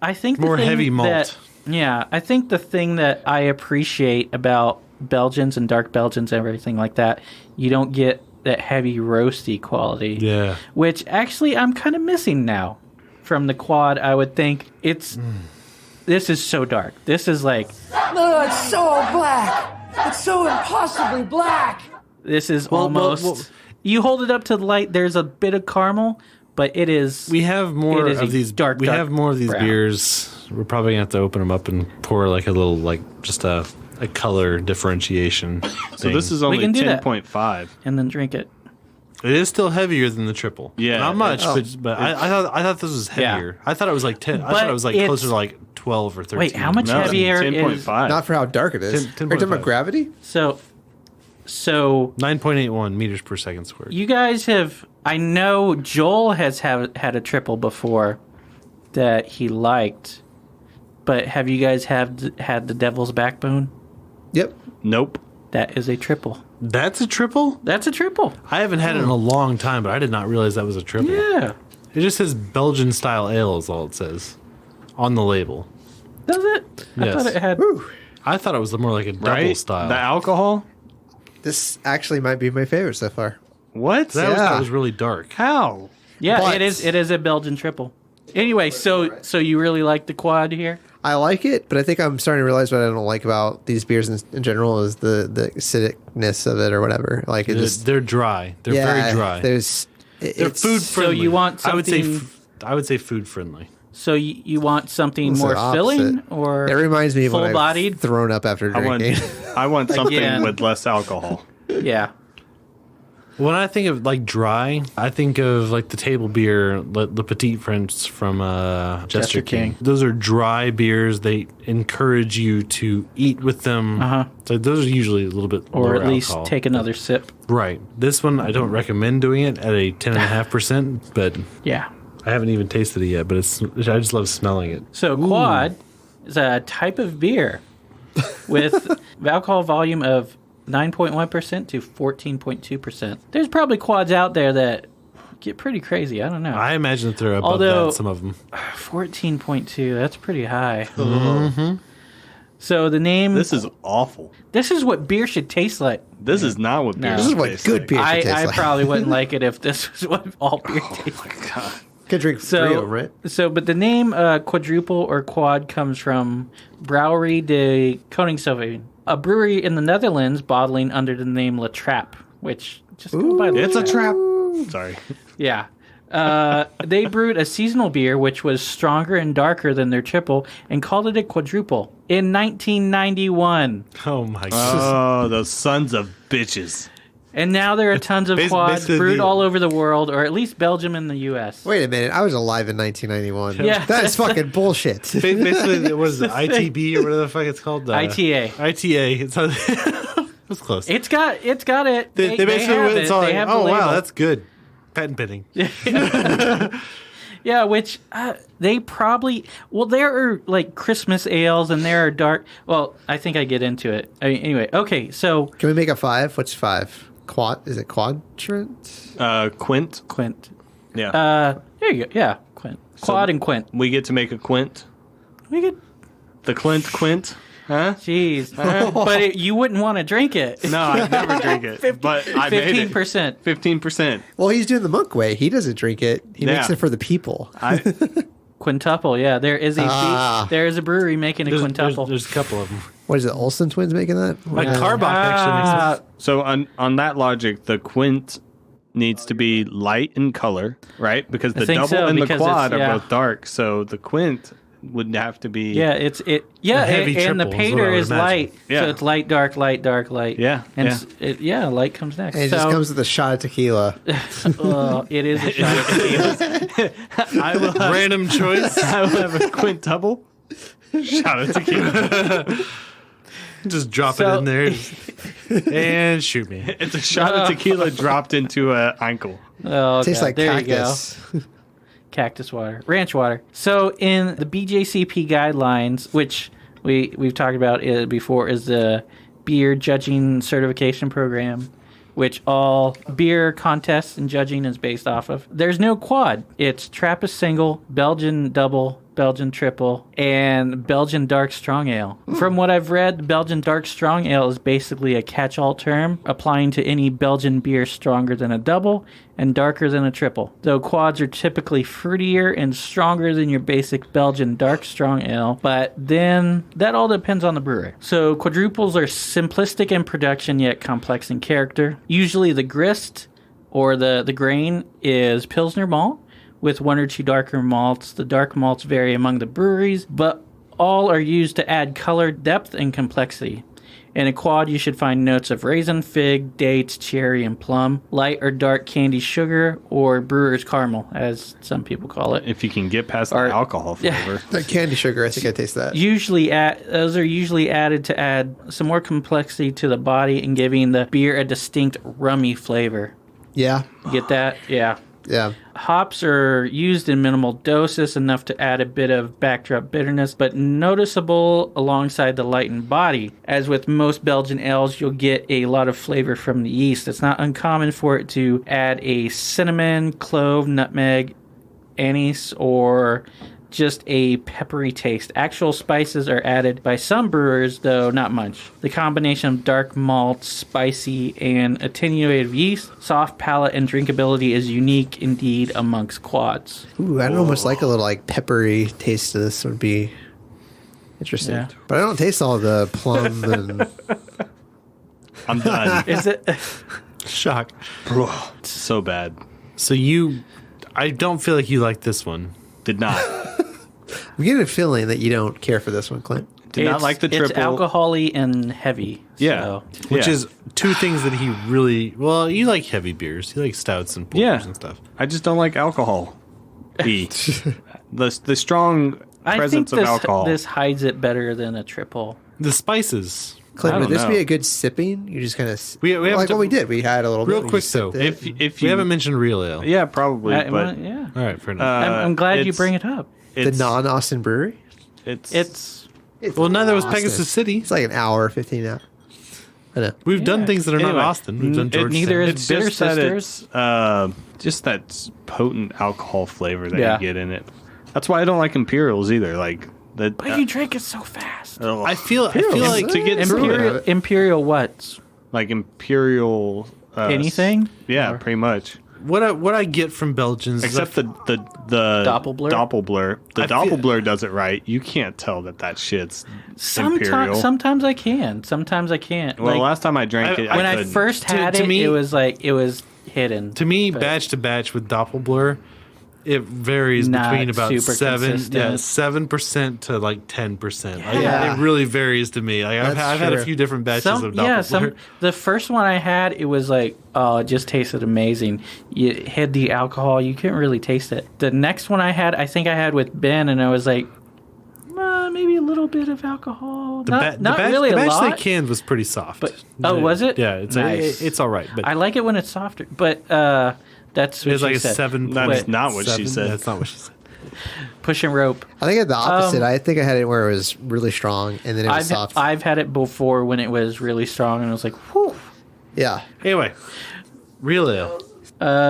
I think the More thing heavy malt. I think the thing that I appreciate about Belgians and dark Belgians and everything like that, you don't get that heavy roasty quality. Yeah. Which actually I'm kind of missing now from the quad. I would think this is so dark. This is like No, it's so black. It's so impossibly black. this is almost. You hold it up to the light. There's a bit of caramel, but it is. We have more It is of a these. dark have more of these brown. beers. We're probably gonna have to open them up and pour like a little, just a color differentiation. So this is only can do that. 10.5. And then drink it. It is still heavier than the triple. Yeah. not much, but I thought this was heavier. I thought it was like 10. I thought it was like it's- closer to like 12 or 13. Wait, how much No, heavier is? 10.5. Not for how dark it is. 10.5. Are you talking about gravity? So 9.81 meters per second squared. you guys have. I know Joel has had a triple before that he liked, but have you guys had the Devil's Backbone? Yep. Nope. That is a triple. That's a triple? That's a triple. I haven't had it in a long time, but I did not realize that was a triple. Yeah. It just says Belgian style ale is all it says on the label. Does it? I Yes. thought it had. I thought it was more like a double Right? style. The alcohol? This actually might be my favorite so far. What? that was really dark. How? Yeah, But- it is. It is a Belgian triple. Anyway, so you really like the quad here? I like it, but I think I'm starting to realize what I don't like about these beers in general is the acidicness of it or whatever. Like they're dry. They're very dry. They're food friendly. So you want something? I would say food friendly. So you want something more filling, or it reminds me of when full-bodied? I've thrown up after drinking. I want something with less alcohol. Yeah. When I think of like dry, I think of like the table beer, the Petite French from Jester King. Those are dry beers. They encourage you to eat with them. So those are usually a little bit or at least alcohol. take another sip. Right. This one, I don't recommend doing it at a 10.5%, but yeah, I haven't even tasted it yet. But I just love smelling it. So quad is a type of beer with alcohol volume of 9.1% to 14.2%. There's probably quads out there that get pretty crazy. I don't know. I imagine that they're above that, some of them. 14.2, that's pretty high. Mm-hmm. So the name... This is awful. This is what beer should taste like. This is not what beer This is what good beer should taste like. I probably wouldn't like it if this was what all beer tastes like. Oh my God. Could drink three of them, right? But the name quadruple or quad comes from Brouwerie de Koningshoven, a brewery in the Netherlands bottling under the name La Trappe, which just go by it's a trap. Sorry. Yeah. They brewed a seasonal beer which was stronger and darker than their triple and called it a quadruple in 1991. Oh my God. Oh, those sons of bitches. And now there are tons of quads brewed all over the world, or at least Belgium and the U.S. Wait a minute. I was alive in 1991. Yeah. That is fucking bullshit. Basically, it was the ITB or whatever the fuck it's called. ITA. It was close. It's got it. They basically have went it. and saw They like, have the oh, wow, label. that's good. Patent pending. Yeah, which they probably... Well, there are, like, Christmas ales, and there are dark... Well, I think I get into it. Anyway, okay, so... Can we make a 5? What's 5? Quad? Is it quadrant? Quint. Yeah. There you go. Yeah, Quint. Quad and Quint. We get to make a quint. We get... The Quint. Huh? Jeez. But you wouldn't want to drink it. No, I'd never drink it. But I made it. 15%. 15%. Well, he's doing the monk way. He doesn't drink it. He makes it for the people. Quintuple, yeah. There is a brewery making a quintuple. There's a couple of them. What is it, Olsen twins making that? Like Carbach actually makes it. So on that logic, the quint needs to be light in color, right? Because the double and the quad are both dark. So the quint would have to be and the pater is light. Yeah. So it's light, dark, light, dark, light. Yeah. And light comes next. And it just comes with a shot of tequila. It is a shot of tequila. Random choice. I will have a quintuple. Shot of tequila. Just drop it in there and shoot me. It's a shot of tequila dropped into an ankle. Oh, tastes like there cactus. You go. Cactus water, ranch water. So in the BJCP guidelines, which we've talked about before, is the beer judging certification program, which all beer contests and judging is based off of. There's no quad. It's Trappist single, Belgian double, Belgian triple, and Belgian dark strong ale. From what I've read, the Belgian dark strong ale is basically a catch-all term applying to any Belgian beer stronger than a double and darker than a triple. Though quads are typically fruitier and stronger than your basic Belgian dark strong ale, but then that all depends on the brewery. So quadruples are simplistic in production yet complex in character. Usually the grist or the grain is Pilsner malt, with one or two darker malts. The dark malts vary among the breweries, but all are used to add color, depth, and complexity. In a quad, you should find notes of raisin, fig, dates, cherry, and plum, light or dark candy sugar, or brewer's caramel, as some people call it. If you can get past the alcohol flavor. The candy sugar, I think I taste that. Those are usually added to add some more complexity to the body and giving the beer a distinct rummy flavor. Yeah. Get that? Yeah. Yeah. Hops are used in minimal doses, enough to add a bit of backdrop bitterness, but noticeable alongside the lightened body. As with most Belgian ales, you'll get a lot of flavor from the yeast. It's not uncommon for it to add a cinnamon, clove, nutmeg, anise, or just a peppery taste. Actual spices are added by some brewers, though not much. The combination of dark malt, spicy, and attenuated yeast, soft palate, and drinkability is unique indeed amongst quads. Ooh, I'd almost like a little like peppery taste to this would be Interesting. Yeah. But I don't taste all the plum and I'm done. Is it? Shock. It's so bad. So I don't feel like you like this one. Did not. I'm getting a feeling that you don't care for this one, Clint. Did not like the triple. It's alcohol-y and heavy. Yeah. So. Which is two things that he really... Well, you like heavy beers. You like stouts and porters and stuff. I just don't like alcohol. The strong presence of alcohol. This hides it better than a triple. The spices. Clint, would this know. be a good sipping? You just kind of... We have like to- what we did. We had a little Real bit. we quick, just though. sipped it. If We you haven't mentioned real ale. yeah, probably. But Yeah. All right, fair enough. I'm glad you it's- bring it up. The it's non-Austin brewery? It's well, neither was Austin. Pegasus City. It's like an hour, 15 hours. I know. We've done things that are Anyway, not Austin. We've done Georgetown. neither is it's Bitter just that Sisters. it's just that potent alcohol flavor that Yeah. you get in it. That's why I don't like Imperials either. Like that. But you drink it so fast. I feel like to get Imperial what? like Imperial Anything? Yeah, Or- pretty much. what I get from Belgians, Except the Doppelblur? Doppelblur. The I feel- Doppelblur does it right. You can't tell that shit's Imperial. Sometimes I can. Sometimes I can't. Well, Like, last time I drank it, when I couldn't. first had To it, me- it was hidden. to me, But- batch to batch with Doppelblur, it varies Not between about super 7% consistent. to like 10%. Yeah. It really varies to me. Like I've That's had a true. few different batches of Doppelblur. The first one I had, it was like, oh, it just tasted amazing. You had the alcohol, you couldn't really taste it. The next one I had, I think I had with Ben, and I was like, maybe a little bit of alcohol. Not really the a batch lot. they canned was pretty soft. But was it? Yeah, it's Nice. it's all right. But I like it when it's softer, but that's it what was she like a said. 7. That's not what she said. That's not what she said. Pushing rope. I think I had the opposite. I think I had it where it was really strong and then it was soft. I've had it before when it was really strong, and I was like, whew. Yeah. Anyway, real ale.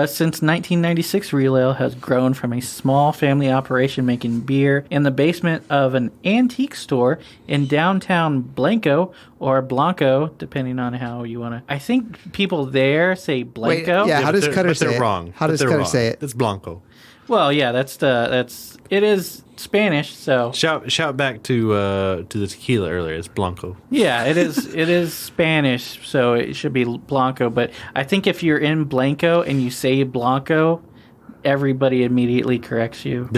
Since 1996, Real Ale has grown from a small family operation making beer in the basement of an antique store in downtown Blanco or Blanco, depending on how you want to. I think people there say Wait, Blanco. yeah, how does Cutter But say they're it? wrong. How But does they're Cutter wrong. say it? It's Blanco. Well, yeah, it is Spanish, so Shout back to the tequila earlier. It's Blanco. yeah, it is Spanish, so it should be Blanco. But I think if you're in Blanco and you say Blanco, everybody immediately corrects you.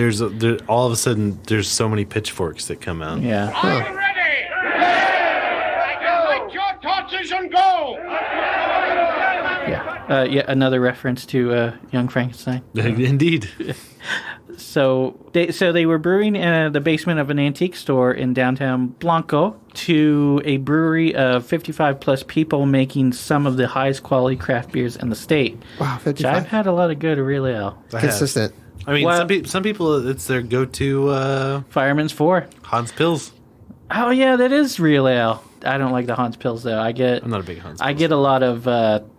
All of a sudden there's so many pitchforks that come out. Yeah. I'm ready! Light your torches and go! Yeah, another reference to Young Frankenstein. Indeed. So they were brewing in the basement of an antique store in downtown Blanco to a brewery of 55 plus people making some of the highest quality craft beers in the state. Wow, Which 55. I've had a lot of good real ale. Consistent. I mean, Well- some people it's their go-to Fireman's 4. Hans Pils. Oh yeah, that is real ale. I don't like the Hans Pils though. I'm not a big Hans. I get a lot of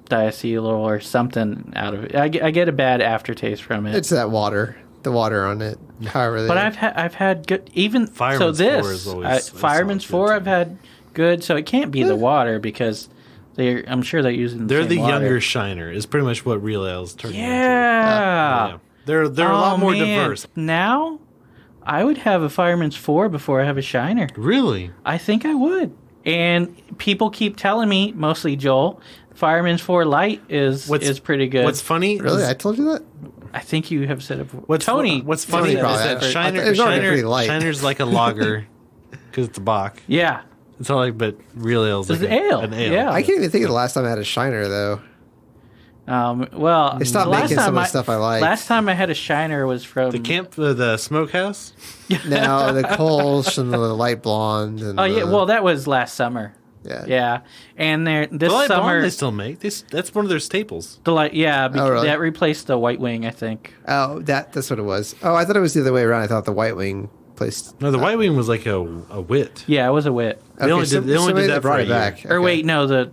diacetyl or something out of it. I get a bad aftertaste from it. It's that water. The water on it. However they... But I've had good even Fireman's so this 4 is always- Fireman's sounds 4 good, I've had good, so it can't be the water because I'm sure they're using They're same the water. younger Shiner. Is pretty much what real ales turn into. Yeah. They're a lot more man. diverse. Now I would have a Fireman's 4 before I have a Shiner. Really? I think I would. And people keep telling me, mostly Joel, Fireman's 4 Light is pretty good. What's funny? Really? is- I told you that? I think you have said it before. What's Tony. What's funny Tony is probably that has. Shiner, It's already pretty light. Shiner's like a lager because it's a bock. Yeah. It's all like, but real ale's It's like an ale. an ale. Yeah. I can't even think of the last time I had a Shiner, though. Well, They stopped the last making some time of the stuff I like. Last time I had a Shiner was from The smokehouse. Now the Kolsch and the light blonde. And Oh yeah, the- well that was last summer. Yeah. And this The light summer blonde they still make. That's one of their staples. the light, Oh, really? that replaced the White Wing, I think. Oh, that's what it was. Oh, I thought it was the other way around. I thought the White Wing placed. No, the White Wing was like a wit. Yeah, it was a wit. They only did maybe that for brought a it year. back. Or Okay. wait, no, the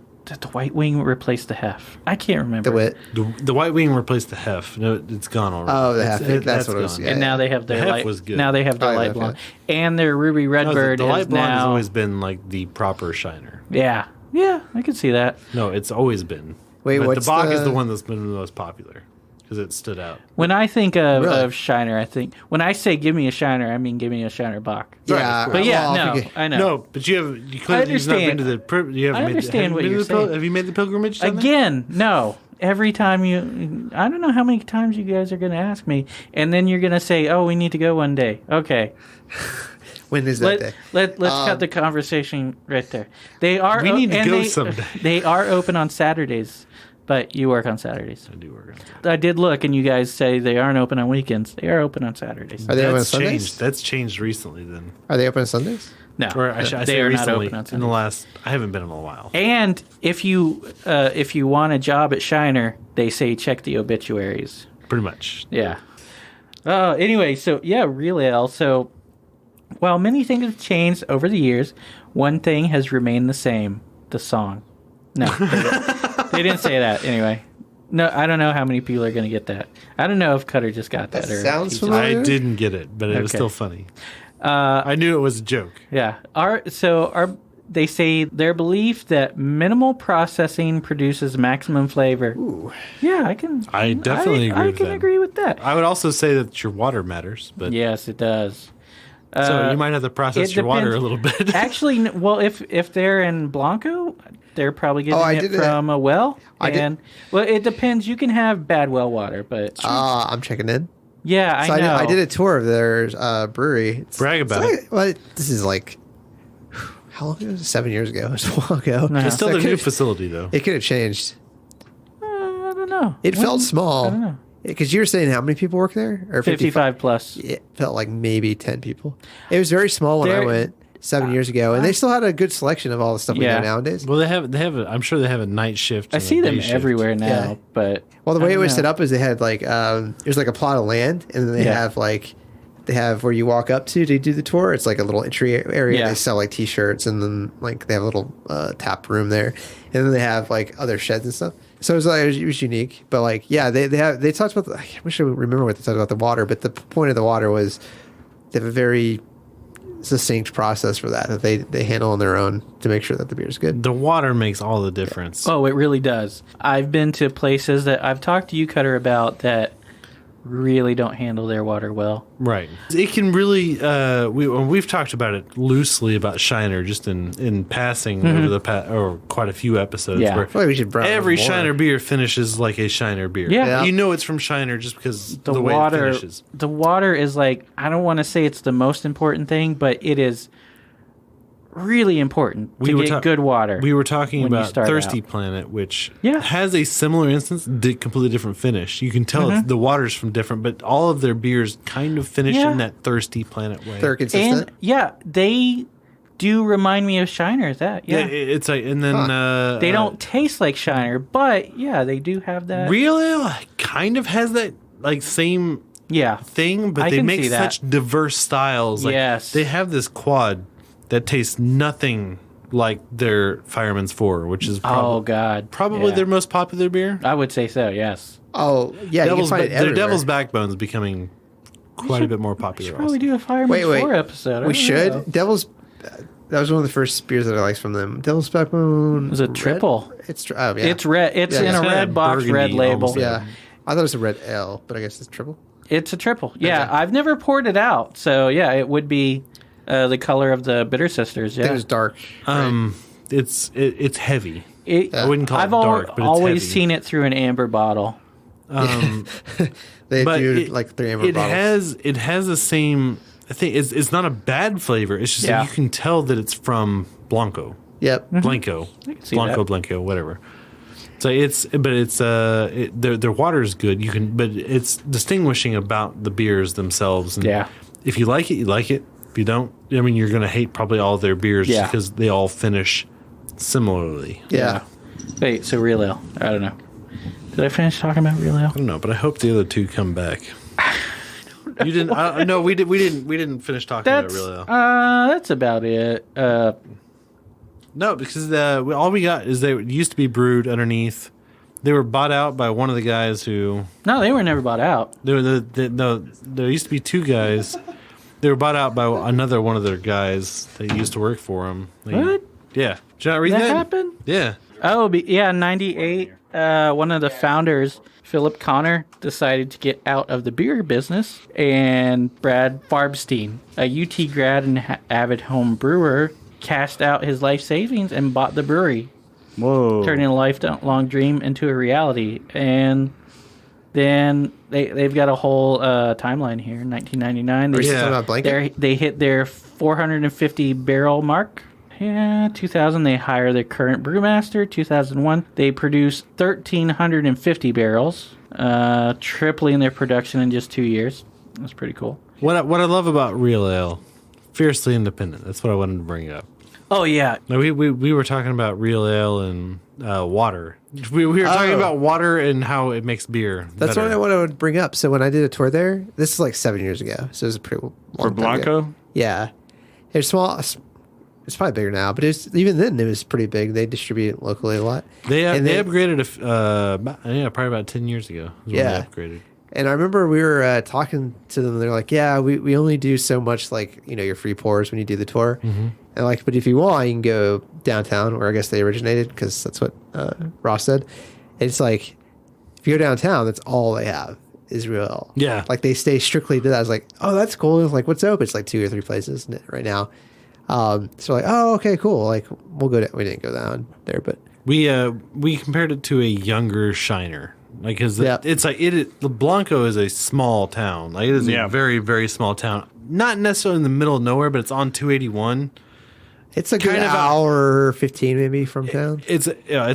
White Wing replaced the Hef. I can't remember. The wit. The White Wing replaced the Hef. No, it's gone already. Oh, the Hef. It's- That's what it was. gone. Yeah. And now they have their The Hef light. was good. Now they have their Oh, yeah, light okay. blonde, and their Ruby No, Redbird the light is blonde has now. always been like the proper Shiner. Yeah, I could see that. No, it's always been. Wait, but what's the Bach the- is the one that's been the most popular. because it stood out. When I think of Shiner, when I say give me a Shiner, I mean give me a Shiner Bock. Yeah, but I know. No, but you clearly you've not been to the. You haven't I understand what you're saying. Have you made the pilgrimage down Again, no. Every time I don't know how many times you guys are going to ask me, and then you're going to say, "Oh, we need to go one day." Okay. When is that day? Let's cut the conversation right there. They are. We need to go someday. They are open on Saturdays, but you work on Saturdays. I do work on Saturdays. I did look, and you guys say they aren't open on weekends. They are open on Saturdays. Are they open on Sundays? Changed. That's changed recently. Then are they open on Sundays? No, or I say they are recently. not open on Sundays. In the last, I haven't been in a while. And if you want a job at Shiner, they say check the obituaries. Pretty much. Yeah. Anyway, so yeah, real ale. So while many things have changed over the years, one thing has remained the same: the song. No, they didn't say that. Anyway, no, I don't know how many people are going to get that. I don't know if Cutter just got that. That sounds familiar. I didn't get it, but it was still funny. I knew it was a joke. Yeah. They say their belief that minimal processing produces maximum flavor. Ooh. Yeah, I definitely agree with that. I can agree with that. I would also say that your water matters, but yes, it does. So you might have to process your water a little bit. Actually, well, if they're in Blanco, they're probably getting it from a well. Well, it depends. You can have bad well water, but I'm checking in. Yeah, I know. I did a tour of their brewery. Brag about it. Well, this is like, how long ago? 7 years ago. It was a while ago. No. It's still the new facility, though. It could have changed. I don't know. It felt small. I don't know. Because you were saying how many people work there? Or 55 plus. It felt like maybe 10 people. It was very small when I went 7 years ago, and they still had a good selection of all the stuff we know nowadays. Well, they have. I'm sure they have a night shift. I see them everywhere now, but well, the way it was set up is they had like there's like a plot of land, and then they have where you walk up to do the tour. It's like a little entry area. Yeah. They sell like T-shirts, and then like they have a little tap room there, and then they have like other sheds and stuff. So it was unique, but like they talked about. I wish I would remember what they talked about the water, but the point of the water was they have a very succinct process for that they handle on their own to make sure that the beer is good. The water makes all the difference. Oh, it really does. I've been to places that I've talked to you, Cutter, about that really don't handle their water well. Right. It can really we've talked about it loosely about Shiner just in passing over the quite a few episodes where we should every Shiner beer finishes like a Shiner beer. Yeah. You know it's from Shiner just because the way water, it finishes. The water is like, I don't want to say it's the most important thing, but it is really important to get good water. We were talking about Thirsty Planet, which has a similar instance, completely different finish. You can tell the water's from different, but all of their beers kind of finish in that Thirsty Planet way. They're consistent. And they do remind me of Shiner. It's like, and then they don't taste like Shiner, but they do have that. Real Ale kind of has that like same thing, but they make such diverse styles. Like, they have this quad that tastes nothing like their Fireman's 4, which is probably their most popular beer. I would say so, yes. Oh, yeah, you can find it everywhere. Their Devil's Backbone is becoming quite a bit more popular. We should probably do a Fireman's 4 episode. We should. Devil's... That was one of the first beers that I liked from them. Devil's Backbone... It was a triple. It's red. It's in a red box, red label. Yeah. I thought it was a red ale, but I guess it's triple. It's a triple. Yeah, I've never poured it out, so it would be... the color of the Bitter Sisters, It was dark. Right? It's heavy. I wouldn't call it dark, but it's always heavy. Seen it through an amber bottle. They do like 3 amber bottles. It has the same. I think it's not a bad flavor. It's just that you can tell that it's from Blanco. Yep, Blanco, Blanco, whatever. So their water is good. But it's distinguishing about the beers themselves. And if you like it, you like it. If you don't, I mean, you're going to hate probably all of their beers just because they all finish similarly. Yeah. Wait, so Real Ale. I don't know. Did I finish talking about Real Ale? I don't know, but I hope the other two come back. You didn't? No, we didn't finish talking about Real Ale. That's about it. No, because all we got is they used to be brewed underneath. They were bought out by one of the guys who... No, they were never bought out. There used to be two guys... They were bought out by another one of their guys that used to work for them. What? Yeah. Did you not read that? That happened? Yeah. Oh, yeah, 98. One of the founders, Philip Connor, decided to get out of the beer business, and Brad Farbstein, a UT grad and avid home brewer, cashed out his life savings and bought the brewery. Whoa. Turning a lifelong dream into a reality. And then they've got a whole timeline here. 1999, they hit their 450 barrel mark. Yeah, 2000 they hire their current brewmaster. 2001 they produce 1,350 barrels, tripling their production in just 2 years. That's pretty cool. What I love about Real Ale, fiercely independent. That's what I wanted to bring up. Oh yeah, no, we were talking about Real Ale and water. We were talking about water and how it makes beer. That's what I wanted to bring up. So when I did a tour there, this is like 7 years ago. So it was a pretty long for Blanco. Ago. Yeah, it's small. It's probably bigger now, but even then it was pretty big. They distribute it locally a lot. They upgraded probably about 10 years ago. They upgraded. And I remember we were talking to them. They're like, "Yeah, we only do so much, like your free pours when you do the tour." Mm-hmm. And like, but if you want, you can go downtown, where I guess they originated, because that's what Ross said. And it's like, if you go downtown, that's all they have is Real Ale. Yeah, like they stay strictly to that. I was like, "Oh, that's cool." It's like, what's open? It's like 2 or 3 places right now. So like, oh, okay, cool. Like we'll go. We didn't go down there, but we compared it to a younger Shiner, like because it's like the Blanco is a small town. Like it is a very, very small town. Not necessarily in the middle of nowhere, but it's on 281. It's a good hour 15 maybe from town. It's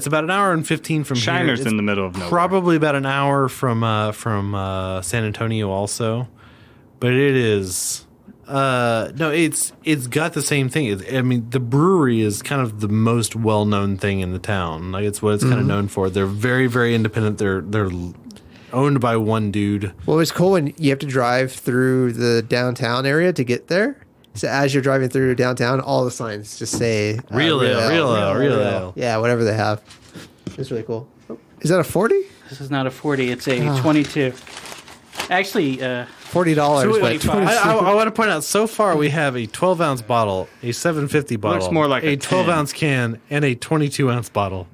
about an hour and 15 from Shiner's here. in the middle of nowhere. Probably about an hour from San Antonio also, but it is. No, it's got the same thing. I mean, the brewery is kind of the most well-known thing in the town. Like it's what it's kind of known for. They're very, very independent. They're owned by one dude. Well, it's cool when you have to drive through the downtown area to get there. So as you're driving through downtown, all the signs just say Real Ale. Yeah, whatever they have. It's really cool. Is that a 40? This is not a 40. It's a 22. Actually, $40. I want to point out, so far we have a 12-ounce bottle, a 750 bottle, looks more like a 12-ounce can, and a 22-ounce bottle.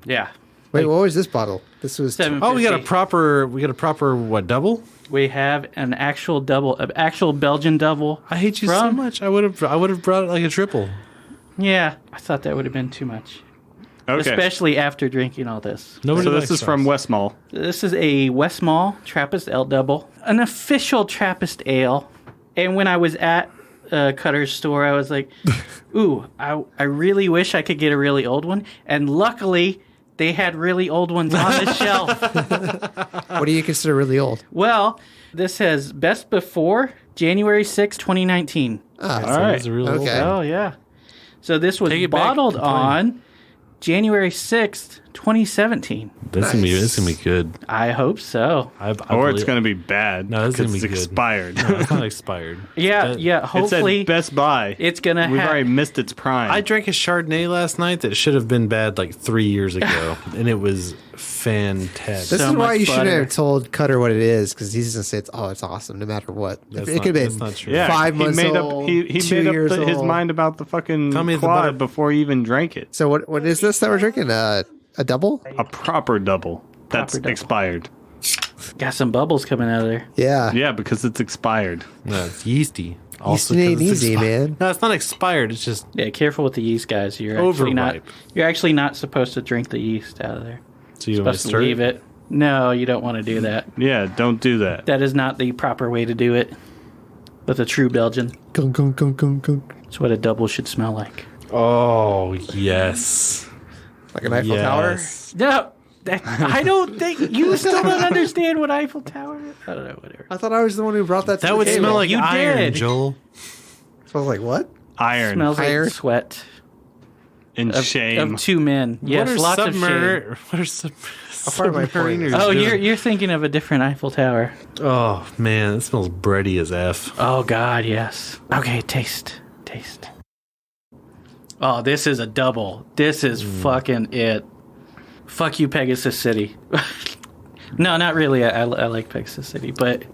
Yeah. Wait, what was this bottle? This was 750. Oh, we got a proper what, double? We have an actual double, an actual Belgian double. I hate you so much. I would have brought it like a triple. Yeah, I thought that would have been too much. Okay. Especially after drinking all this. So this is from Westmalle. This is a Westmalle Trappist Ale Double, an official Trappist ale. And when I was at Cutter's store, I was like, ooh, I really wish I could get a really old one. And luckily, they had really old ones on the shelf. What do you consider really old? Well, this has best before January 6, 2019. Ah, all right. Really old. Oh, yeah. So this was bottled on January 6th, 2017. This is gonna be good. I hope so. Or it's gonna be bad. No, it's gonna be good. Expired. No, it's not expired. Yeah. Hopefully, it's at Best Buy. It's gonna. We've already missed its prime. I drank a Chardonnay last night that should have been bad like 3 years ago, and it was fantastic. This is why you shouldn't have told Cutter what it is, because he's gonna say it's awesome no matter what. It could have been 5 months old. He made up his old. mind about the fucking quad before he even drank it. So what is this that we're drinking? A double? A proper double. That's expired. Got some bubbles coming out of there. Yeah. Yeah, because it's expired. No, it's yeasty. Yeast ain't easy, man. No, it's not expired. It's just careful with the yeast, guys. You're actually not supposed to drink the yeast out of there. So you're supposed to leave it. No, you don't want to do that. Yeah, don't do that. That is not the proper way to do it. With a true Belgian. Gunk, gunk, gunk, gunk, gunk. That's what a double should smell like. Oh, yes. Like an Eiffel Tower? No, I don't think you still don't understand what Eiffel Tower is. I don't know, whatever. I thought I was the one who brought that to That the would table. smell like You iron, did. Joel. Smells like what? Iron. Smells Iron? like sweat. And shame. Of 2 men. Yes, lots of shame. What are submariners? Oh, you're thinking of a different Eiffel Tower. Oh, man, it smells bready as F. Oh, God, yes. Okay, taste. Oh, this is a double. This is fucking it. Fuck you, Pegasus City. No, not really. I like Pegasus City, but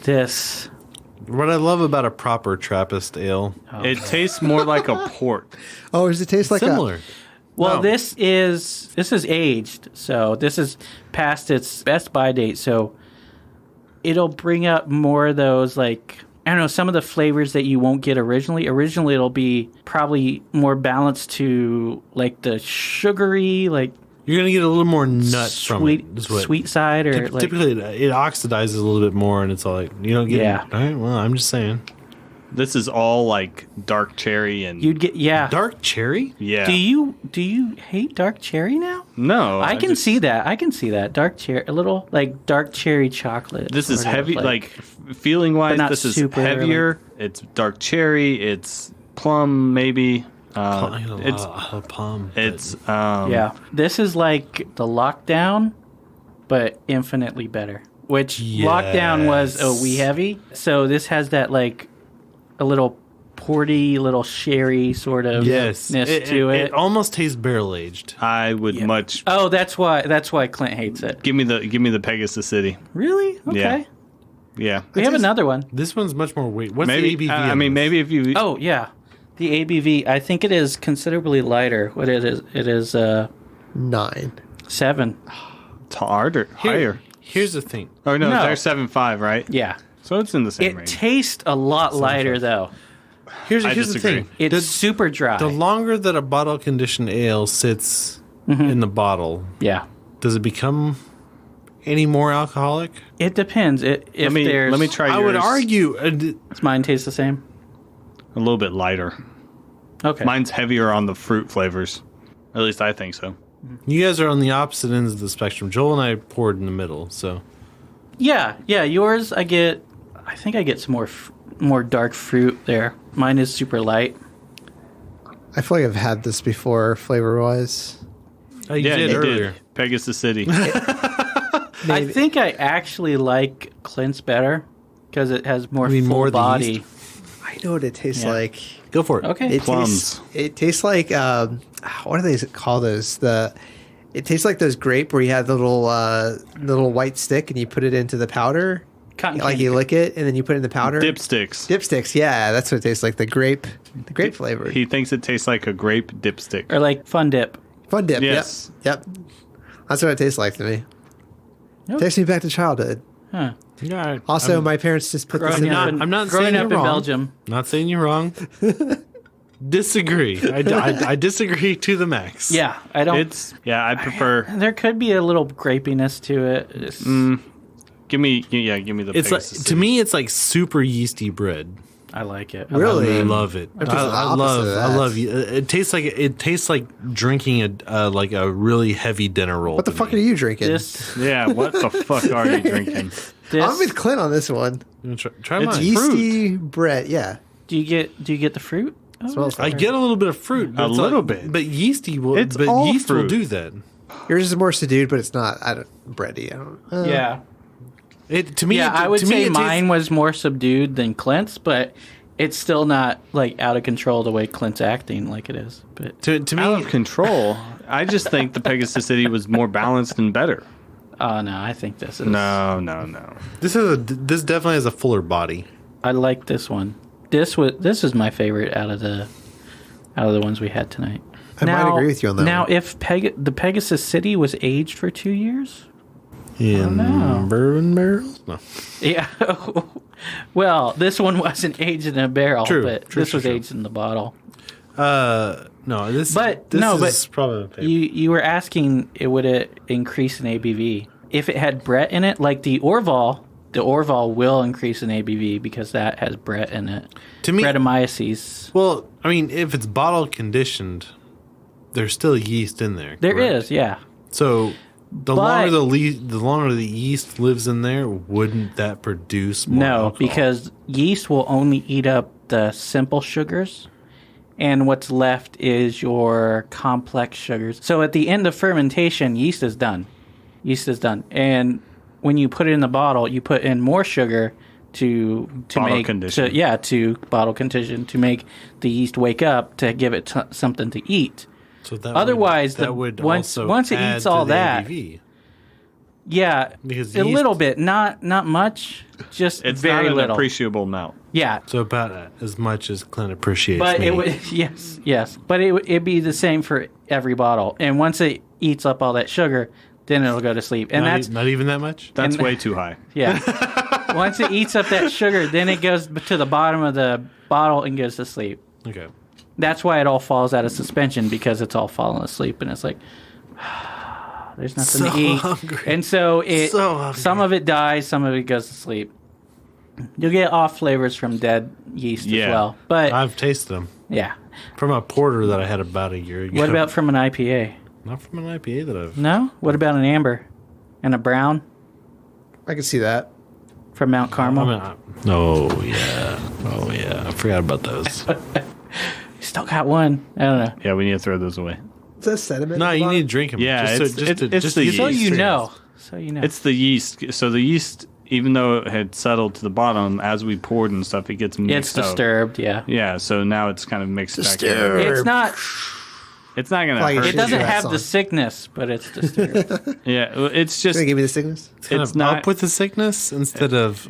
this. What I love about a proper Trappist ale, it tastes more like a port. Oh, does it taste like similar? Well, this is aged, so this is past its best by date. So it'll bring up more of those, like, I don't know, some of the flavors that you won't get originally. Originally, it'll be probably more balanced to like the sugary, like you're gonna get a little more nuts from it. Sweet side, or typically it oxidizes a little bit more, and it's all like you don't get. Yeah. All right. Well, I'm just saying. This is all like dark cherry and you'd get dark cherry. Yeah. Do you hate dark cherry now? No, I can see that. I can see that dark cherry, a little like dark cherry chocolate. This is heavy, like feeling wise. This is heavier. It's dark cherry. It's plum, maybe. It's plum. It's This is like the Lockdown, but infinitely better. Which Lockdown was a wee heavy, so this has that like a little porty, little sherry sort of to it. It almost tastes barrel aged. I would much. Oh, that's why Clint hates it. Give me the Pegasus City. Really? Okay. Yeah. We have another one. This one's much more weight. What's maybe, the ABV? I mean, maybe if you. Oh yeah, the ABV. I think it is considerably lighter. What it is? It is 9. 7. It's harder. Higher. Here's the thing. Oh no, they're 7.5, right? Yeah. So it's in the same range. It tastes a lot lighter though. Here's the thing. It's super dry. The longer that a bottle conditioned ale sits in the bottle, does it become any more alcoholic? It depends. Let me try. I would argue. Does mine taste the same? A little bit lighter. Okay. Mine's heavier on the fruit flavors. At least I think so. You guys are on the opposite ends of the spectrum. Joel and I poured in the middle, so. Yeah. Yours, I think I get some more dark fruit there. Mine is super light. I feel like I've had this before, flavor wise. You did earlier. Pegasus City. I think I actually like Clint's better because it has more full body. I know what it tastes like. Go for it. Okay. Plums. It tastes like what do they call those? It tastes like those grape where you have the little white stick and you put it into the powder. Cotton like candy. you lick it and then you put it in the powder. Dipsticks. Yeah, that's what it tastes like. The grape flavor. He thinks it tastes like a grape dipstick. Or like Fun Dip. Fun Dip. Yes. Yep. That's what it tastes like to me. Yep. Takes me back to childhood. Huh. Yeah. Also, my parents just put this in. I'm not growing saying up you're in wrong. Belgium. Not saying you're wrong. Disagree. I disagree to the max. Yeah, I don't. I prefer. There could be a little grapiness to it. Give me the. It's like to me, it's like super yeasty bread. I like it. Really? I love it. I love you. It tastes like drinking a really heavy dinner roll. What the fuck are you drinking? What the fuck are you drinking? I'm with Clint on this one. Try mine. It's yeasty bread. Yeah. Do you get the fruit? I get a little bit of fruit. A little bit, but yeasty will. It's but all yeast fruit. will do that. Yours is more subdued, but it's not. Bready. I don't. Yeah. To me, I would to me, say mine was more subdued than Clint's, but it's still not like out of control the way Clint's acting like it is. But to me, out of control. I just think the Pegasus City was more balanced and better. Oh no, I think this is no. This definitely has a fuller body. I like this one. This is my favorite out of the ones we had tonight. I might agree with you on that. Now, one. if the Pegasus City was aged for 2 years. In bourbon barrels? No. Yeah. Well, this one wasn't aged in a barrel, but this was aged in the bottle. No, this is probably you were asking would it increase in ABV if it had Brett in it, like the Orval. The Orval will increase in ABV because that has Brett in it. To me, Brettanomyces. Well, I mean, if it's bottle conditioned, there's still yeast in there. There is, yeah. So the longer the yeast lives in there, wouldn't that produce more alcohol? Because yeast will only eat up the simple sugars, and what's left is your complex sugars. So at the end of fermentation, yeast is done. And when you put it in the bottle, you put in more sugar to bottle make condition. to bottle condition to make the yeast wake up to give it something to eat. So that otherwise, would once it add eats all to the that, ABV. Yeah, Because a little bit, not much, just It's very not an little. appreciable amount. Yeah, So about as much as Clint appreciates but me. it would yes, but it'd be the same for every bottle. And once it eats up all that sugar, then it'll go to sleep. And that's not even that much? That's way too high. Yeah. Once it eats up that sugar, then it goes to the bottom of the bottle and goes to sleep. Okay. That's why it all falls out of suspension, because it's all falling asleep, and it's like, there's nothing to eat. Hungry. And so hungry. some of it dies, some of it goes to sleep. You'll get off flavors from dead yeast as well. But I've tasted them. Yeah. From a porter that I had about a year ago. What about from an IPA? Not from an IPA that I've... No? What about an amber? And a brown? I can see that. From Mount Carmel? Oh, yeah. I forgot about those. Still got one. I don't know. Yeah, we need to throw those away. Is that sediment? No, you need to drink them. Yeah, just it's the to yeast. So you know. It's the yeast. So the yeast, even though it had settled to the bottom, as we poured and stuff, it gets mixed It's disturbed, yeah. Yeah, so now it's kind of mixed back in. It's not... It's not going to hurt. It doesn't have the sickness, but it's disturbed. Yeah, it's just... Can you give me the sickness? It's not up with the sickness instead of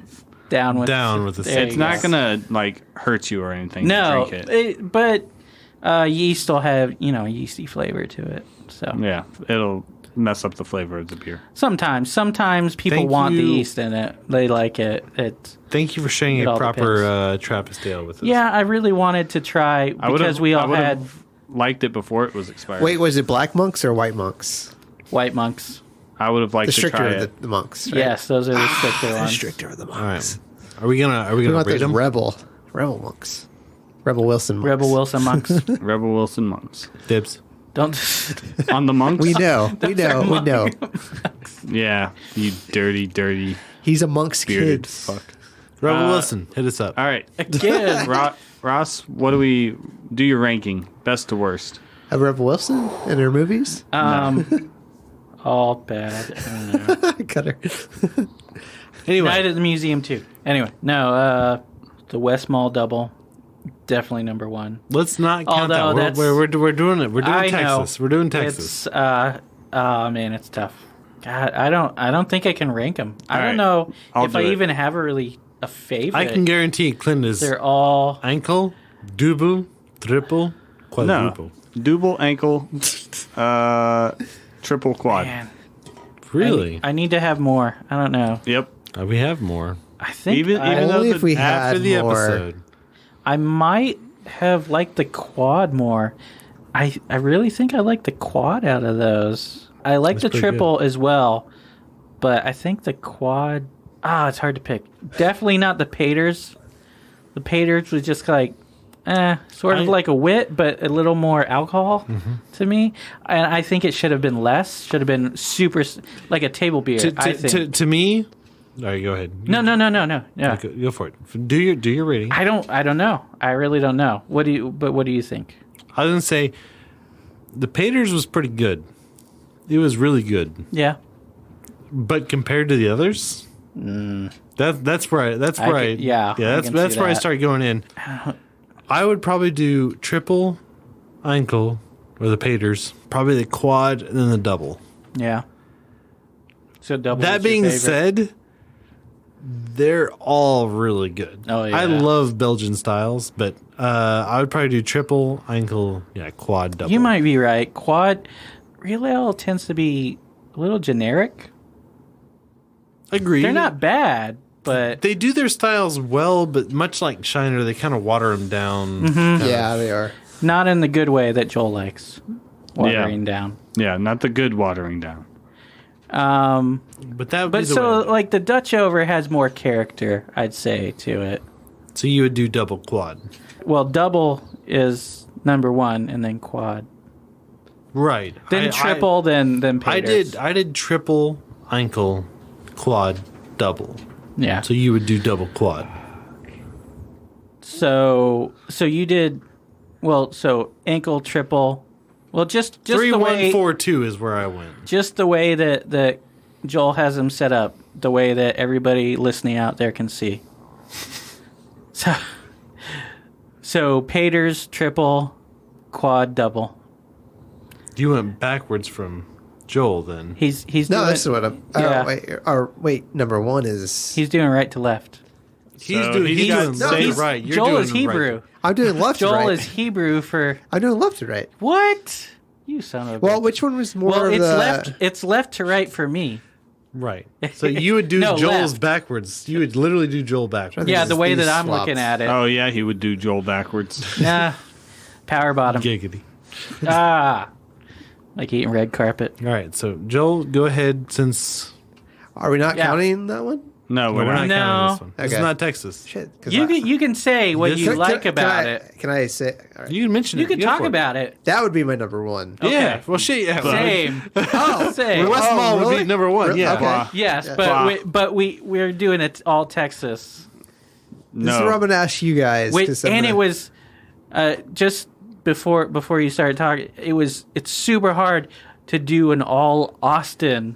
down with the sickness. It's not going to, like, hurt you or anything No, to drink it. but yeast will have, yeasty flavor to it. So Yeah, it'll mess up the flavor of the beer. Sometimes people Thank want the you. yeast in it. They like it. Thank you for sharing It a all proper Trappist ale with us. Yeah, I really wanted to try because we all had liked it before it was expired. Wait, was it black monks or white monks? white monks. I would have liked The to stricter try of it. the monks. Right? Yes, those are the stricter The ones. stricter of the All monks. right. Are we gonna What about rate those them? rebel monks? Rebel Wilson monks. Rebel Wilson monks. Rebel Wilson monks. Dibs. Don't. On the monks? We know. We know. Yeah, you dirty He's a monk's bearded kid. fuck. Rebel Wilson, hit us up. All right. Again. Ross, what do we do your ranking? Best to worst. Of Rebel Wilson in her movies? All bad. I don't know. Cut her. Anyway, Night at the Museum too. Anyway, no. The Westmalle Dubbel, definitely number one. let's not count Although that. that's- We're doing it. We're doing I Texas. know. We're doing Texas. It's oh man, it's tough. God, I don't think I can rank them. I All don't right. know I'll if do I it. even have a favorite. I can guarantee Clint is They're all ankle, double, triple, quadruple. No. Double, ankle, triple, quad. man. Really? I need to have more. I don't know. Yep. We have more. I think Even Only though if we After had the more. episode. I might have liked the quad more. I really think I like the quad out of those. I like That's the pretty triple as well, but I think the quad. It's hard to pick. Definitely not the Paters. The Paters was just like, sort of like a wit, but a little more alcohol to me. And I think it should have been less. Should have been super, like a table beer. I think. To me, all right, go ahead. No. Yeah. Go for it. Do your rating. I don't know. I really don't know. What do you think? I was gonna say the Paters was pretty good. It was really good. Yeah. But compared to the others, that's where I that's I where can- yeah, I that's can that's see where I that. start going in. I would probably do triple, ankle, or the Paters, probably the quad, and then the double. Yeah. So double. That being said, they're all really good. Oh, yeah. I love Belgian styles, but I would probably do triple, ankle, quad, double. You might be right. Quad really all tends to be a little generic. agree. They're not bad, but They do their styles well, but much like Shiner, they kind of water them down. Yeah, they are. not in the good way that Joel likes. Watering down. Yeah, not the good watering down. But that would be But the so way. like the Dutchover has more character, I'd say, to it. So you would do double quad. Well, double is number one, and then quad, Right. then triple, then Paters. I did triple, ankle, quad, double. Yeah. So you would do double quad. So you did well. So ankle, triple. Well, just 3, the 1, way 4, 2 is where I went. just the way that Joel has them set up, the way that everybody listening out there can see. So Paters, triple, quad, double. You went backwards from Joel then. He's No, doing, this is what I'm. Wait. Number one is. he's doing right to left. He's doing left to right. You're Joel doing is Hebrew. Right. I'm doing left to right. Joel is Hebrew for I'm doing left to right. what? You son of a Well, bitch. which one was more Well, of it's the... left. It's left to right for me. Right. So you would do No, Joel's left. backwards. You would literally do Joel backwards. Yeah, the way these that I'm swaps. looking at it. Oh yeah, he would do Joel backwards. Nah, power bottom. Giggity. Like eating red carpet. All right. So Joel, go ahead since. Are we not Yeah. counting that one? No, We're not No. counting this one. This Okay. is not Texas. Shit. 'cause You can say what This- you Can- like about it. Can I say... All right. You can mention You it. can Go talk for it. about it. That would be my number one. Okay. Yeah. Well, shit. Yeah. Same. Oh, Same. Westmalle would really? be number one. Yeah. Okay. Yes, Yeah. but we're doing it all Texas. This is what I'm going to ask you guys. Wait, 'cause I'm and gonna- it was just before you started talking. It's super hard to do an all Austin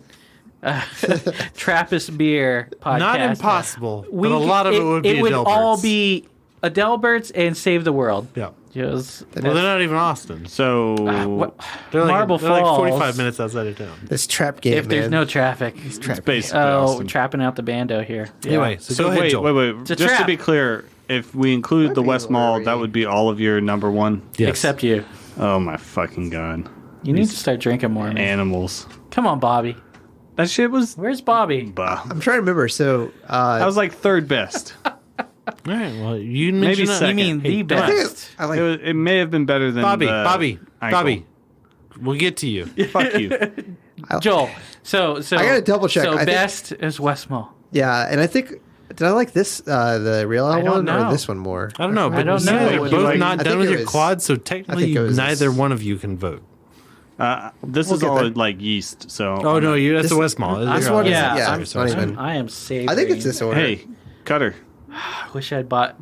Trappist beer podcast. Not impossible, but a lot of it would be It would all Adelberts. be Adelberts and Save the World. Yeah. Just Well, they're not even Austin. So They're like, Marble they're like Falls. 45 minutes outside of town. This trap game, if there's man. no traffic. It's trap. basically Oh, Austin. trapping out the bando here. Yeah. Anyway, so go ahead, wait, Joel. wait. It's a Just to trap. be clear, if we include the Might be West Mall, Lori. that would be all of your number one. Yes. Except you. Oh my fucking god! You need to start drinking more, man. Animals. Come on, Bobby. That shit was. Where's Bobby? Bah. I'm trying to remember. So, I was like third best. All right. Well, you Maybe mentioned that. second. You mean the I think best? I like. It may have been better than Bobby. the Bobby. ankle. Bobby. We'll get to you. Fuck you. Joel. So I gotta double check. So I think- best is Westmalle. Yeah, and I think did I like this the real I don't one know. or this one more? I don't know, but don't you know. are What both like- not I done think with it your was- quad, so I think technically it was neither this. one of you can vote. This We'll is get all there. like yeast. So Oh no, that's This- the Westmalle. This one is Yeah, yeah. sorry, it's sorry, not sorry. even. I am savoring. I think it's this order. Hey, Cutter. I wish I had bought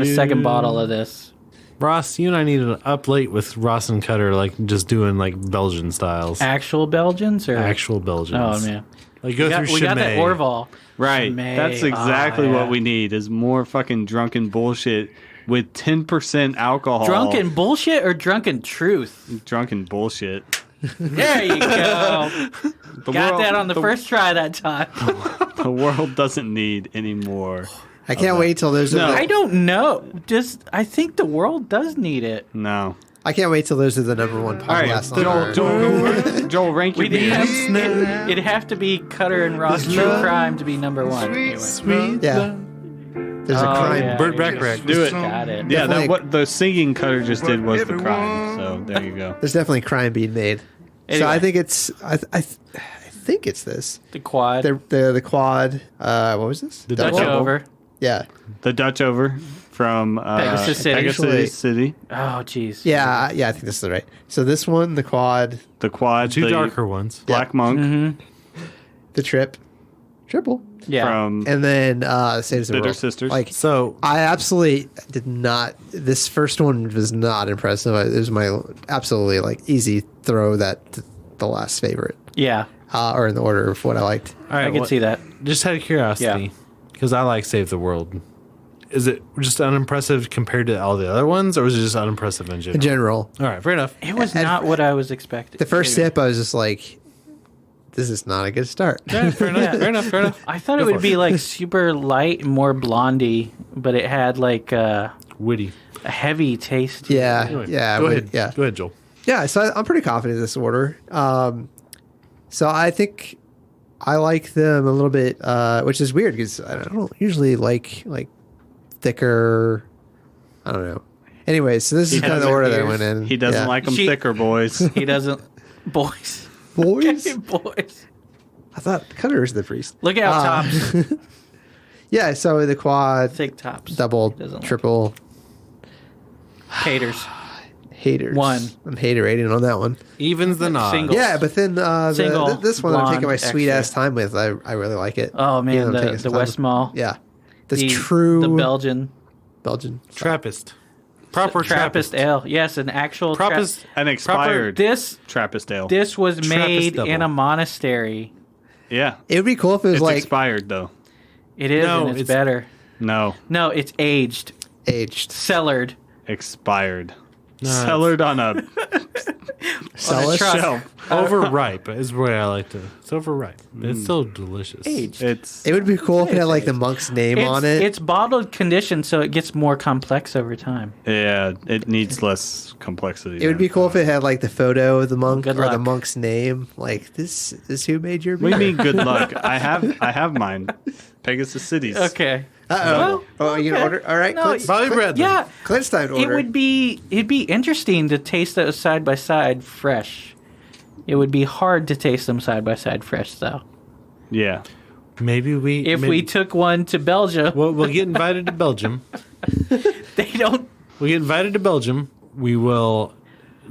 a second bottle of this. Ross, you and I need to up late with Ross and Cutter, like just doing like Belgian styles, Actual Belgians or actual Belgians. Oh man, Like go through we got that Chimay. Orval. Right. Chimay. That's exactly yeah. what we need is more fucking drunken bullshit with 10% alcohol. Drunken bullshit or drunken truth? Drunken bullshit. There you go. Got that on the first try that time. The world doesn't need any more. I can't wait till those. No. Are I don't know. I think the world does need it. No. I can't wait till those are the number one All right, podcast. on our- Joel, rank your beers. It'd have to be Cutter and Ross True Crime to be number one. Anyway. Sweet. Yeah. There's a crime. yeah. Burt Bacharach. Do it. Got it. Yeah, Definitely- what the singing Cutter just did was the crime. So there you go. There's definitely crime being made. So Anyway. I think it's. I think it's this. The quad. The quad. What was this? The Double? Dutchover. Yeah. The Dutchover from Pegasus City. Pegasus City. Oh, jeez. Yeah. Yeah. I think this is right. So this one, the quad, The quad. Two the darker ones. Black Monk the triple, Yeah. from and then Save the Bitter World. Sisters. Like So I absolutely did not. This first one was not impressive. It was my absolutely like easy throw that to the last favorite, Yeah. or in the order of what I liked. all right, I can see that. Just out of curiosity, because I like Save the World. Is it just unimpressive compared to all the other ones, or was it just unimpressive in general? In general, All right, fair enough. It was not what I was expecting. the first sip, I was just like, "This is not a good start." Yeah, fair enough. Fair enough. Fair enough. I thought it would be like super light and more blondie, but it had like a Witty. heavy taste. to it. Yeah, Anyway, yeah, Go but- ahead. yeah. Go ahead, Joel. Yeah, so I'm pretty confident in this order. So I think I like them a little bit, which is weird because I don't usually like thicker. I don't know. Anyway, so this is kind of the has order that I beers. went in. He doesn't Yeah. like them She- thicker, boys. He doesn't. Boys. boys. Boys. I thought Cutter was the priest. Look out, tops. Yeah, so the quad, Thick tops. double, Doesn't like triple, Haters. haters. One. I'm hater-rating on that one. Evens the nod. Single. Yeah, but then Single, this one I'm taking my blonde, sweet ass extra. time with. I really like it. Oh man, Yeah, I'm the taking some time with- Westmalle. Yeah, this The true The Belgian. Belgian. Trappist. Proper Trappist ale. Yes, an actual Trappist. An expired This Trappist ale. this was Trappist made double. in a monastery. Yeah. It would be cool if it was It's like expired, though. It is, No, and it's it's- better. No. No, it's aged, aged. cellared. Expired. No, Cellared on a Sell us? shelf. Overripe is the way I like to. It's overripe. It's still delicious. Aged. It would be cool if it had like the monk's name on it. It's bottled condition, so it gets more complex over time. Yeah, it needs less complexity. It would be cool if it had like the photo of the monk Good or the luck. monk's name. Like this is who made your beer. What do you mean good luck? I have mine. Pegasus City's. Okay. Uh-oh. Oh, you gonna order? All right, No, Clint's, Bobby Bradley. Yeah, Clint's time to order. it'd be interesting to taste those side by side fresh. It would be hard to taste them side by side fresh, though. Yeah. Maybe we took one to Belgium, we'll get invited to Belgium. they don't. We get invited to Belgium. We will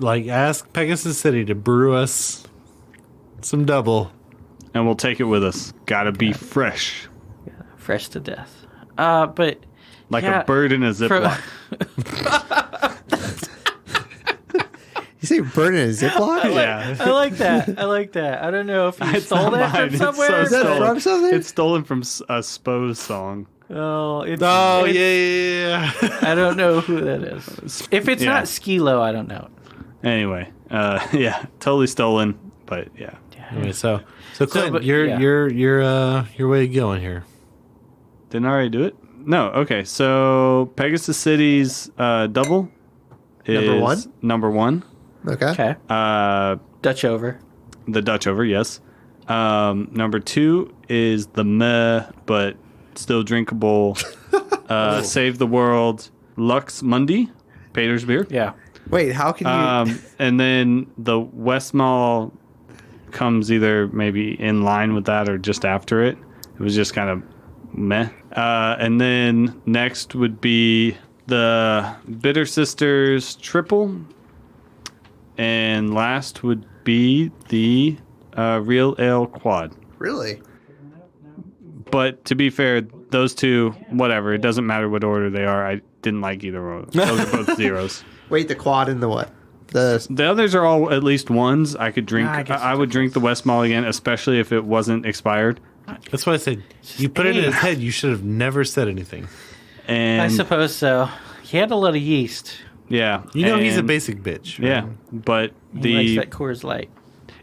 ask Pegasus City to brew us some double, And we'll take it with us. Gotta be fresh. Fresh to death. But Like yeah, a bird in a Ziploc. You say bird in a Ziploc? Yeah. I like that. I don't know if you stole that from somewhere. Is that from something? It's stolen from a Spose song. It's yeah. I don't know who that is. If it's not Skilo, I don't know. Anyway, yeah, totally stolen, but yeah. Anyway, so Clint, but- your way of going here. Didn't I already do it? No. Okay. So Pegasus City's double is number one. Okay. Dutchover. The Dutchover, yes. Number two is the meh, but still drinkable. Save the World Lux Mundi, patersbier. Yeah. Wait, how can you? And then the Westmalle comes either maybe in line with that or just after it. It was just kind of meh. And then next would be the Bitter Sisters Triple. And last would be the Real Ale Quad. Really? But to be fair, those two, whatever, it doesn't matter what order they are. I didn't like either one. Those are both zeros. Wait, the quad and the what? The others are all at least ones. I could drink. I would drink the Westmalle again, especially if it wasn't expired. That's why I said you put it in his head. You should have never said anything. And I suppose so. He had a lot of yeast. Yeah, he's a basic bitch. Right? Yeah, but He likes that Coors Light.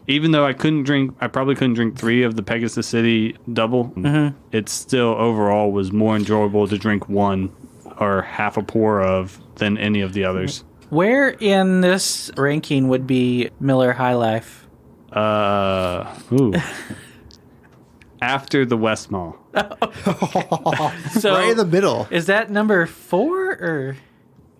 Even though I probably couldn't drink 3 of the Pegasus City double. Mm-hmm. It still overall was more enjoyable to drink 1 or half a pour of than any of the others. Where in this ranking would be Miller High Life? After the Westmalle. So right in the middle. Is that number 4 or?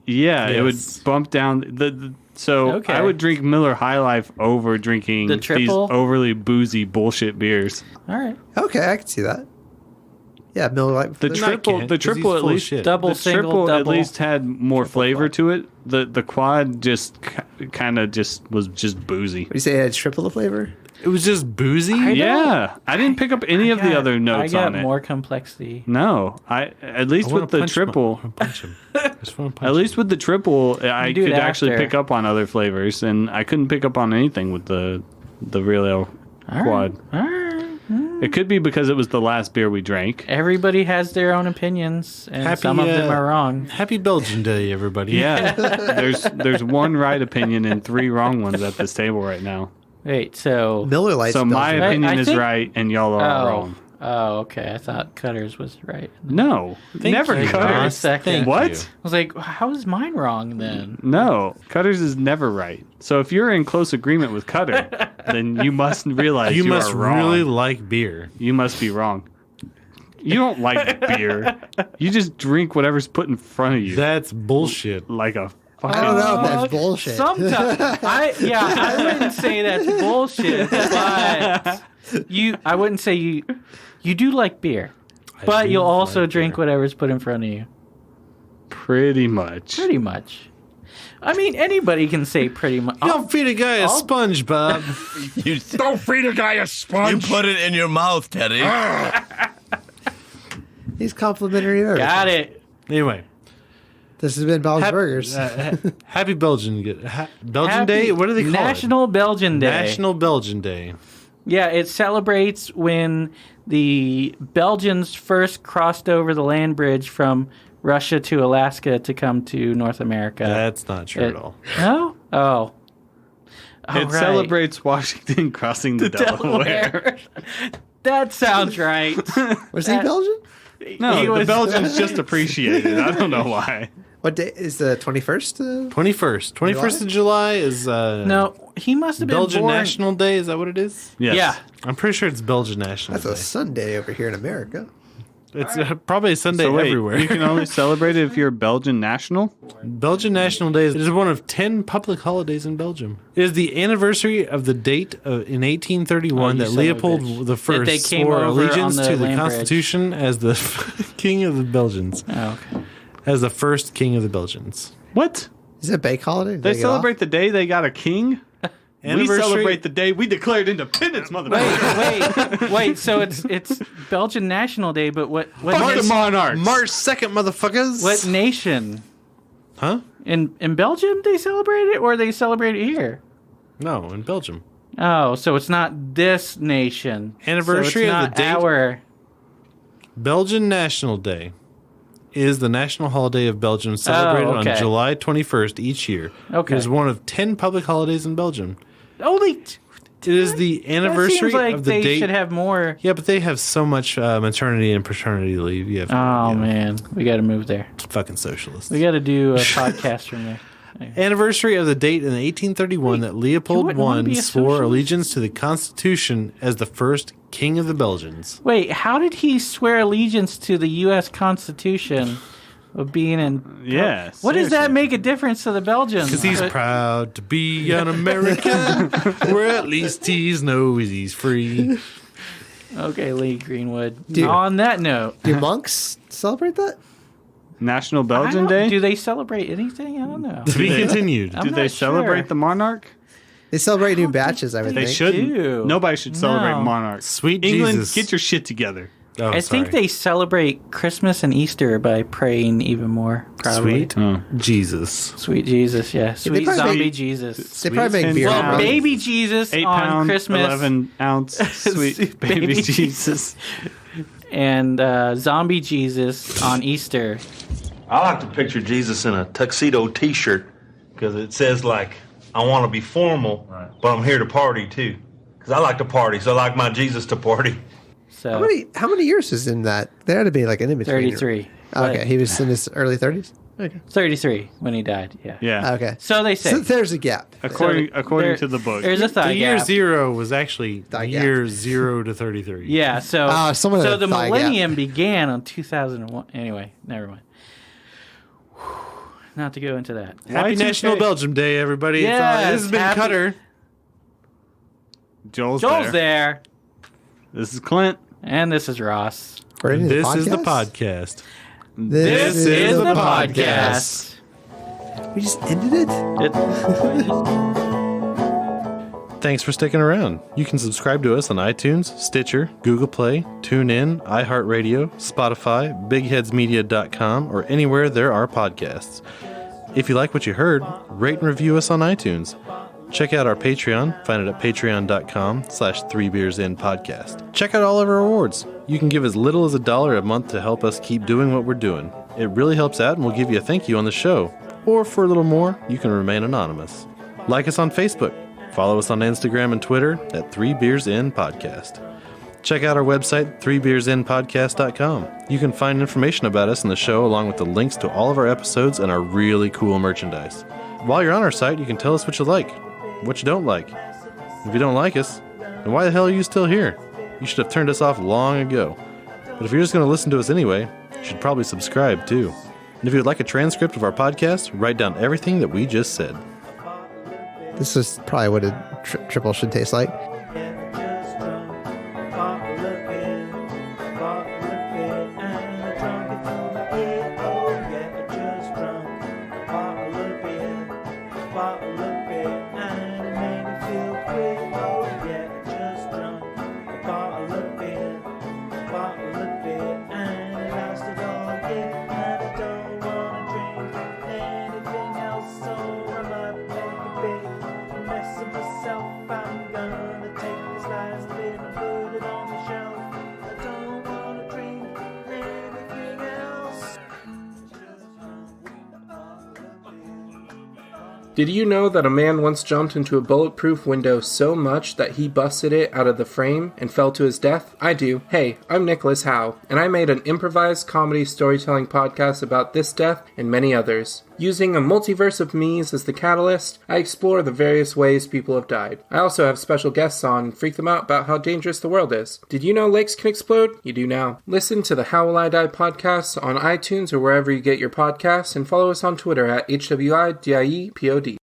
Yeah, Yes. it would bump down so Okay. I would drink Miller High Life over drinking The these triple? overly boozy bullshit beers. All right. Okay, I can see that. Yeah, Miller Lite. The triple at least Double, the single, triple at double. least had more flavor to it. The quad just kind of was just boozy. What do you say? It had triple the flavor? It was just boozy. Yeah, I didn't pick up any of the other notes I got on it. more complexity. No, at least with the triple. At least with the triple, I do could it actually after. pick up on other flavors, and I couldn't pick up on anything with the Real Ale Quad. All right. It could be because it was the last beer we drank. Everybody has their own opinions, and some of them are wrong. Happy Belgian Day, everybody. Yeah, there's one right opinion and 3 wrong ones at this table right now. Wait, so Miller Lite. So my opinion I is think- right, and y'all are wrong. Oh, okay. I thought Cutters was right. No, never you, Cutters. For a second. What? you. I was like, how is mine wrong then? No, Cutters is never right. So if you're in close agreement with Cutter, then you must realize You you must are wrong. really like beer. You must be wrong. You don't like beer. You just drink whatever's put in front of you. That's bullshit. Like a I don't know if that's bullshit. Sometimes, I wouldn't say that's bullshit, but I wouldn't say you do like beer, but do you'll also like drink beer. whatever's put in front of you. pretty much. Pretty much. I mean, anybody can say pretty much. You don't feed a guy a sponge, Bob. You don't feed a guy a sponge. You put it in your mouth, Teddy. He's complimentary there. Got it. Anyway, This has been Bob's Burgers. happy Belgian Belgian Day. What do they call National it? Belgian Day. National Belgian Day. Yeah, it celebrates when the Belgians first crossed over the land bridge from Russia to Alaska to come to North America. That's not true at all. No? Oh. It right. celebrates Washington crossing the Delaware. That sounds right. Was he Belgian? No, the Belgians just appreciate it. I don't know why. What day is the 21st? 21st of July is No, he must have been Belgian born. National Day. Is that what it is? Yes. Yeah. I'm pretty sure it's Belgian National That's Day. a Sunday over here in America. It's probably a Sunday So wait, everywhere. you can only celebrate it if you're Belgian national? Belgian National Day is one of 10 public holidays in Belgium. It is the anniversary of the date in 1831 that Leopold I That they came swore over allegiance on the to the land bridge. Constitution as the king of the Belgians. Oh, okay. As the first king of the Belgians. What? Is it a bank holiday? Did They get celebrate the day they got a king? We Anniversary- celebrate the day we declared independence, motherfucker. Wait. So it's Belgian National Day, but what Fuck the monarchs. March 2nd, motherfuckers. what nation? Huh? In Belgium they celebrate it, or they celebrate it here? No, in Belgium. Oh, so it's not this nation. Anniversary so it's of not the date- our. Belgian National Day is the national holiday of Belgium celebrated okay. on July 21st each year. Okay. It is one of 10 public holidays in Belgium. Only. It is the anniversary That seems like of the they date. should have more. Yeah, but they have so much maternity and paternity leave. You have Oh man, we got to move there. fucking socialists. We got to do a podcast from there. Anniversary of the date in 1831 that Leopold wouldn't wanna be I a swore socialist? allegiance to the Constitution as the first king of the Belgians. Wait, how did he swear allegiance to the U.S. Constitution of being in? Yeah, What does that seriously. make a difference to the Belgians? Because he's proud to be an American, where at least he knows he's free. Okay, Lee Greenwood. Dude. On that note, Do monks celebrate that? National Belgian Day? Do they celebrate anything? I don't know. To be continued. I'm Do they not celebrate sure. the monarch? They celebrate new batches, I would They think. shouldn't. do. Nobody should celebrate No. monarchs. Sweet England, Jesus. get your shit together. Oh, I think they celebrate Christmas and Easter by praying even more. Probably. Sweet Jesus. Sweet Jesus, yeah. Sweet probably zombie make- Jesus. They probably make and beer. Well, now. baby Jesus 8 on pound, Christmas 11 ounce sweet baby Baby Jesus. and zombie Jesus on Easter. I like to picture Jesus in a tuxedo T-shirt because it says like, I want to be formal, but I'm here to party too. Because I like to party, so I like my Jesus to party. So How many years is in that? There had to be like an in between. 33. Okay, he was in his early 30s. Okay. 33 when he died. Yeah. Yeah. Okay. So they say. So there's a gap. According there- to the book. There's a thigh The year gap. 0 was actually Thigh gap. year 0 to 33. Yeah. So someone had so a the thigh gap. millennium began on 2001. Anyway, never mind. Not to go into that. Happy National Belgium Day, everybody. Yes, This has been happy- Cutter. Joel's Joel's there. This is Clint. And this is Ross. And this is the podcast. This is the podcast. We just ended it? Thanks for sticking around. You can subscribe to us on iTunes, Stitcher, Google Play, TuneIn, iHeartRadio, Spotify, BigHeadsMedia.com, or anywhere there are podcasts. If you like what you heard, rate and review us on iTunes. Check out our Patreon. Find it at patreon.com/3beersinpodcast. Check out all of our awards. You can give as little as $1 a month to help us keep doing what we're doing. It really helps out and we'll give you a thank you on the show. Or for a little more, you can remain anonymous. Like us on Facebook. Follow us on Instagram and Twitter at 3beersinpodcast. Check out our website, 3beersinpodcast.com. You can find information about us and the show along with the links to all of our episodes and our really cool merchandise. While you're on our site, you can tell us what you like, what you don't like. If you don't like us, then why the hell are you still here? You should have turned us off long ago. But if you're just going to listen to us anyway, you should probably subscribe too. And if you would like a transcript of our podcast, write down everything that we just said. This is probably what a triple should taste like. Myself, I'm gonna Did you know that a man once jumped into a bulletproof window so much that he busted it out of the frame and fell to his death? I do. Hey, I'm Nicholas Howe, and I made an improvised comedy storytelling podcast about this death and many others. Using a multiverse of me's as the catalyst, I explore the various ways people have died. I also have special guests on and freak them out about how dangerous the world is. Did you know lakes can explode? You do now. Listen to the How Will I Die podcast on iTunes or wherever you get your podcasts, and follow us on Twitter at HWIDIEPOD.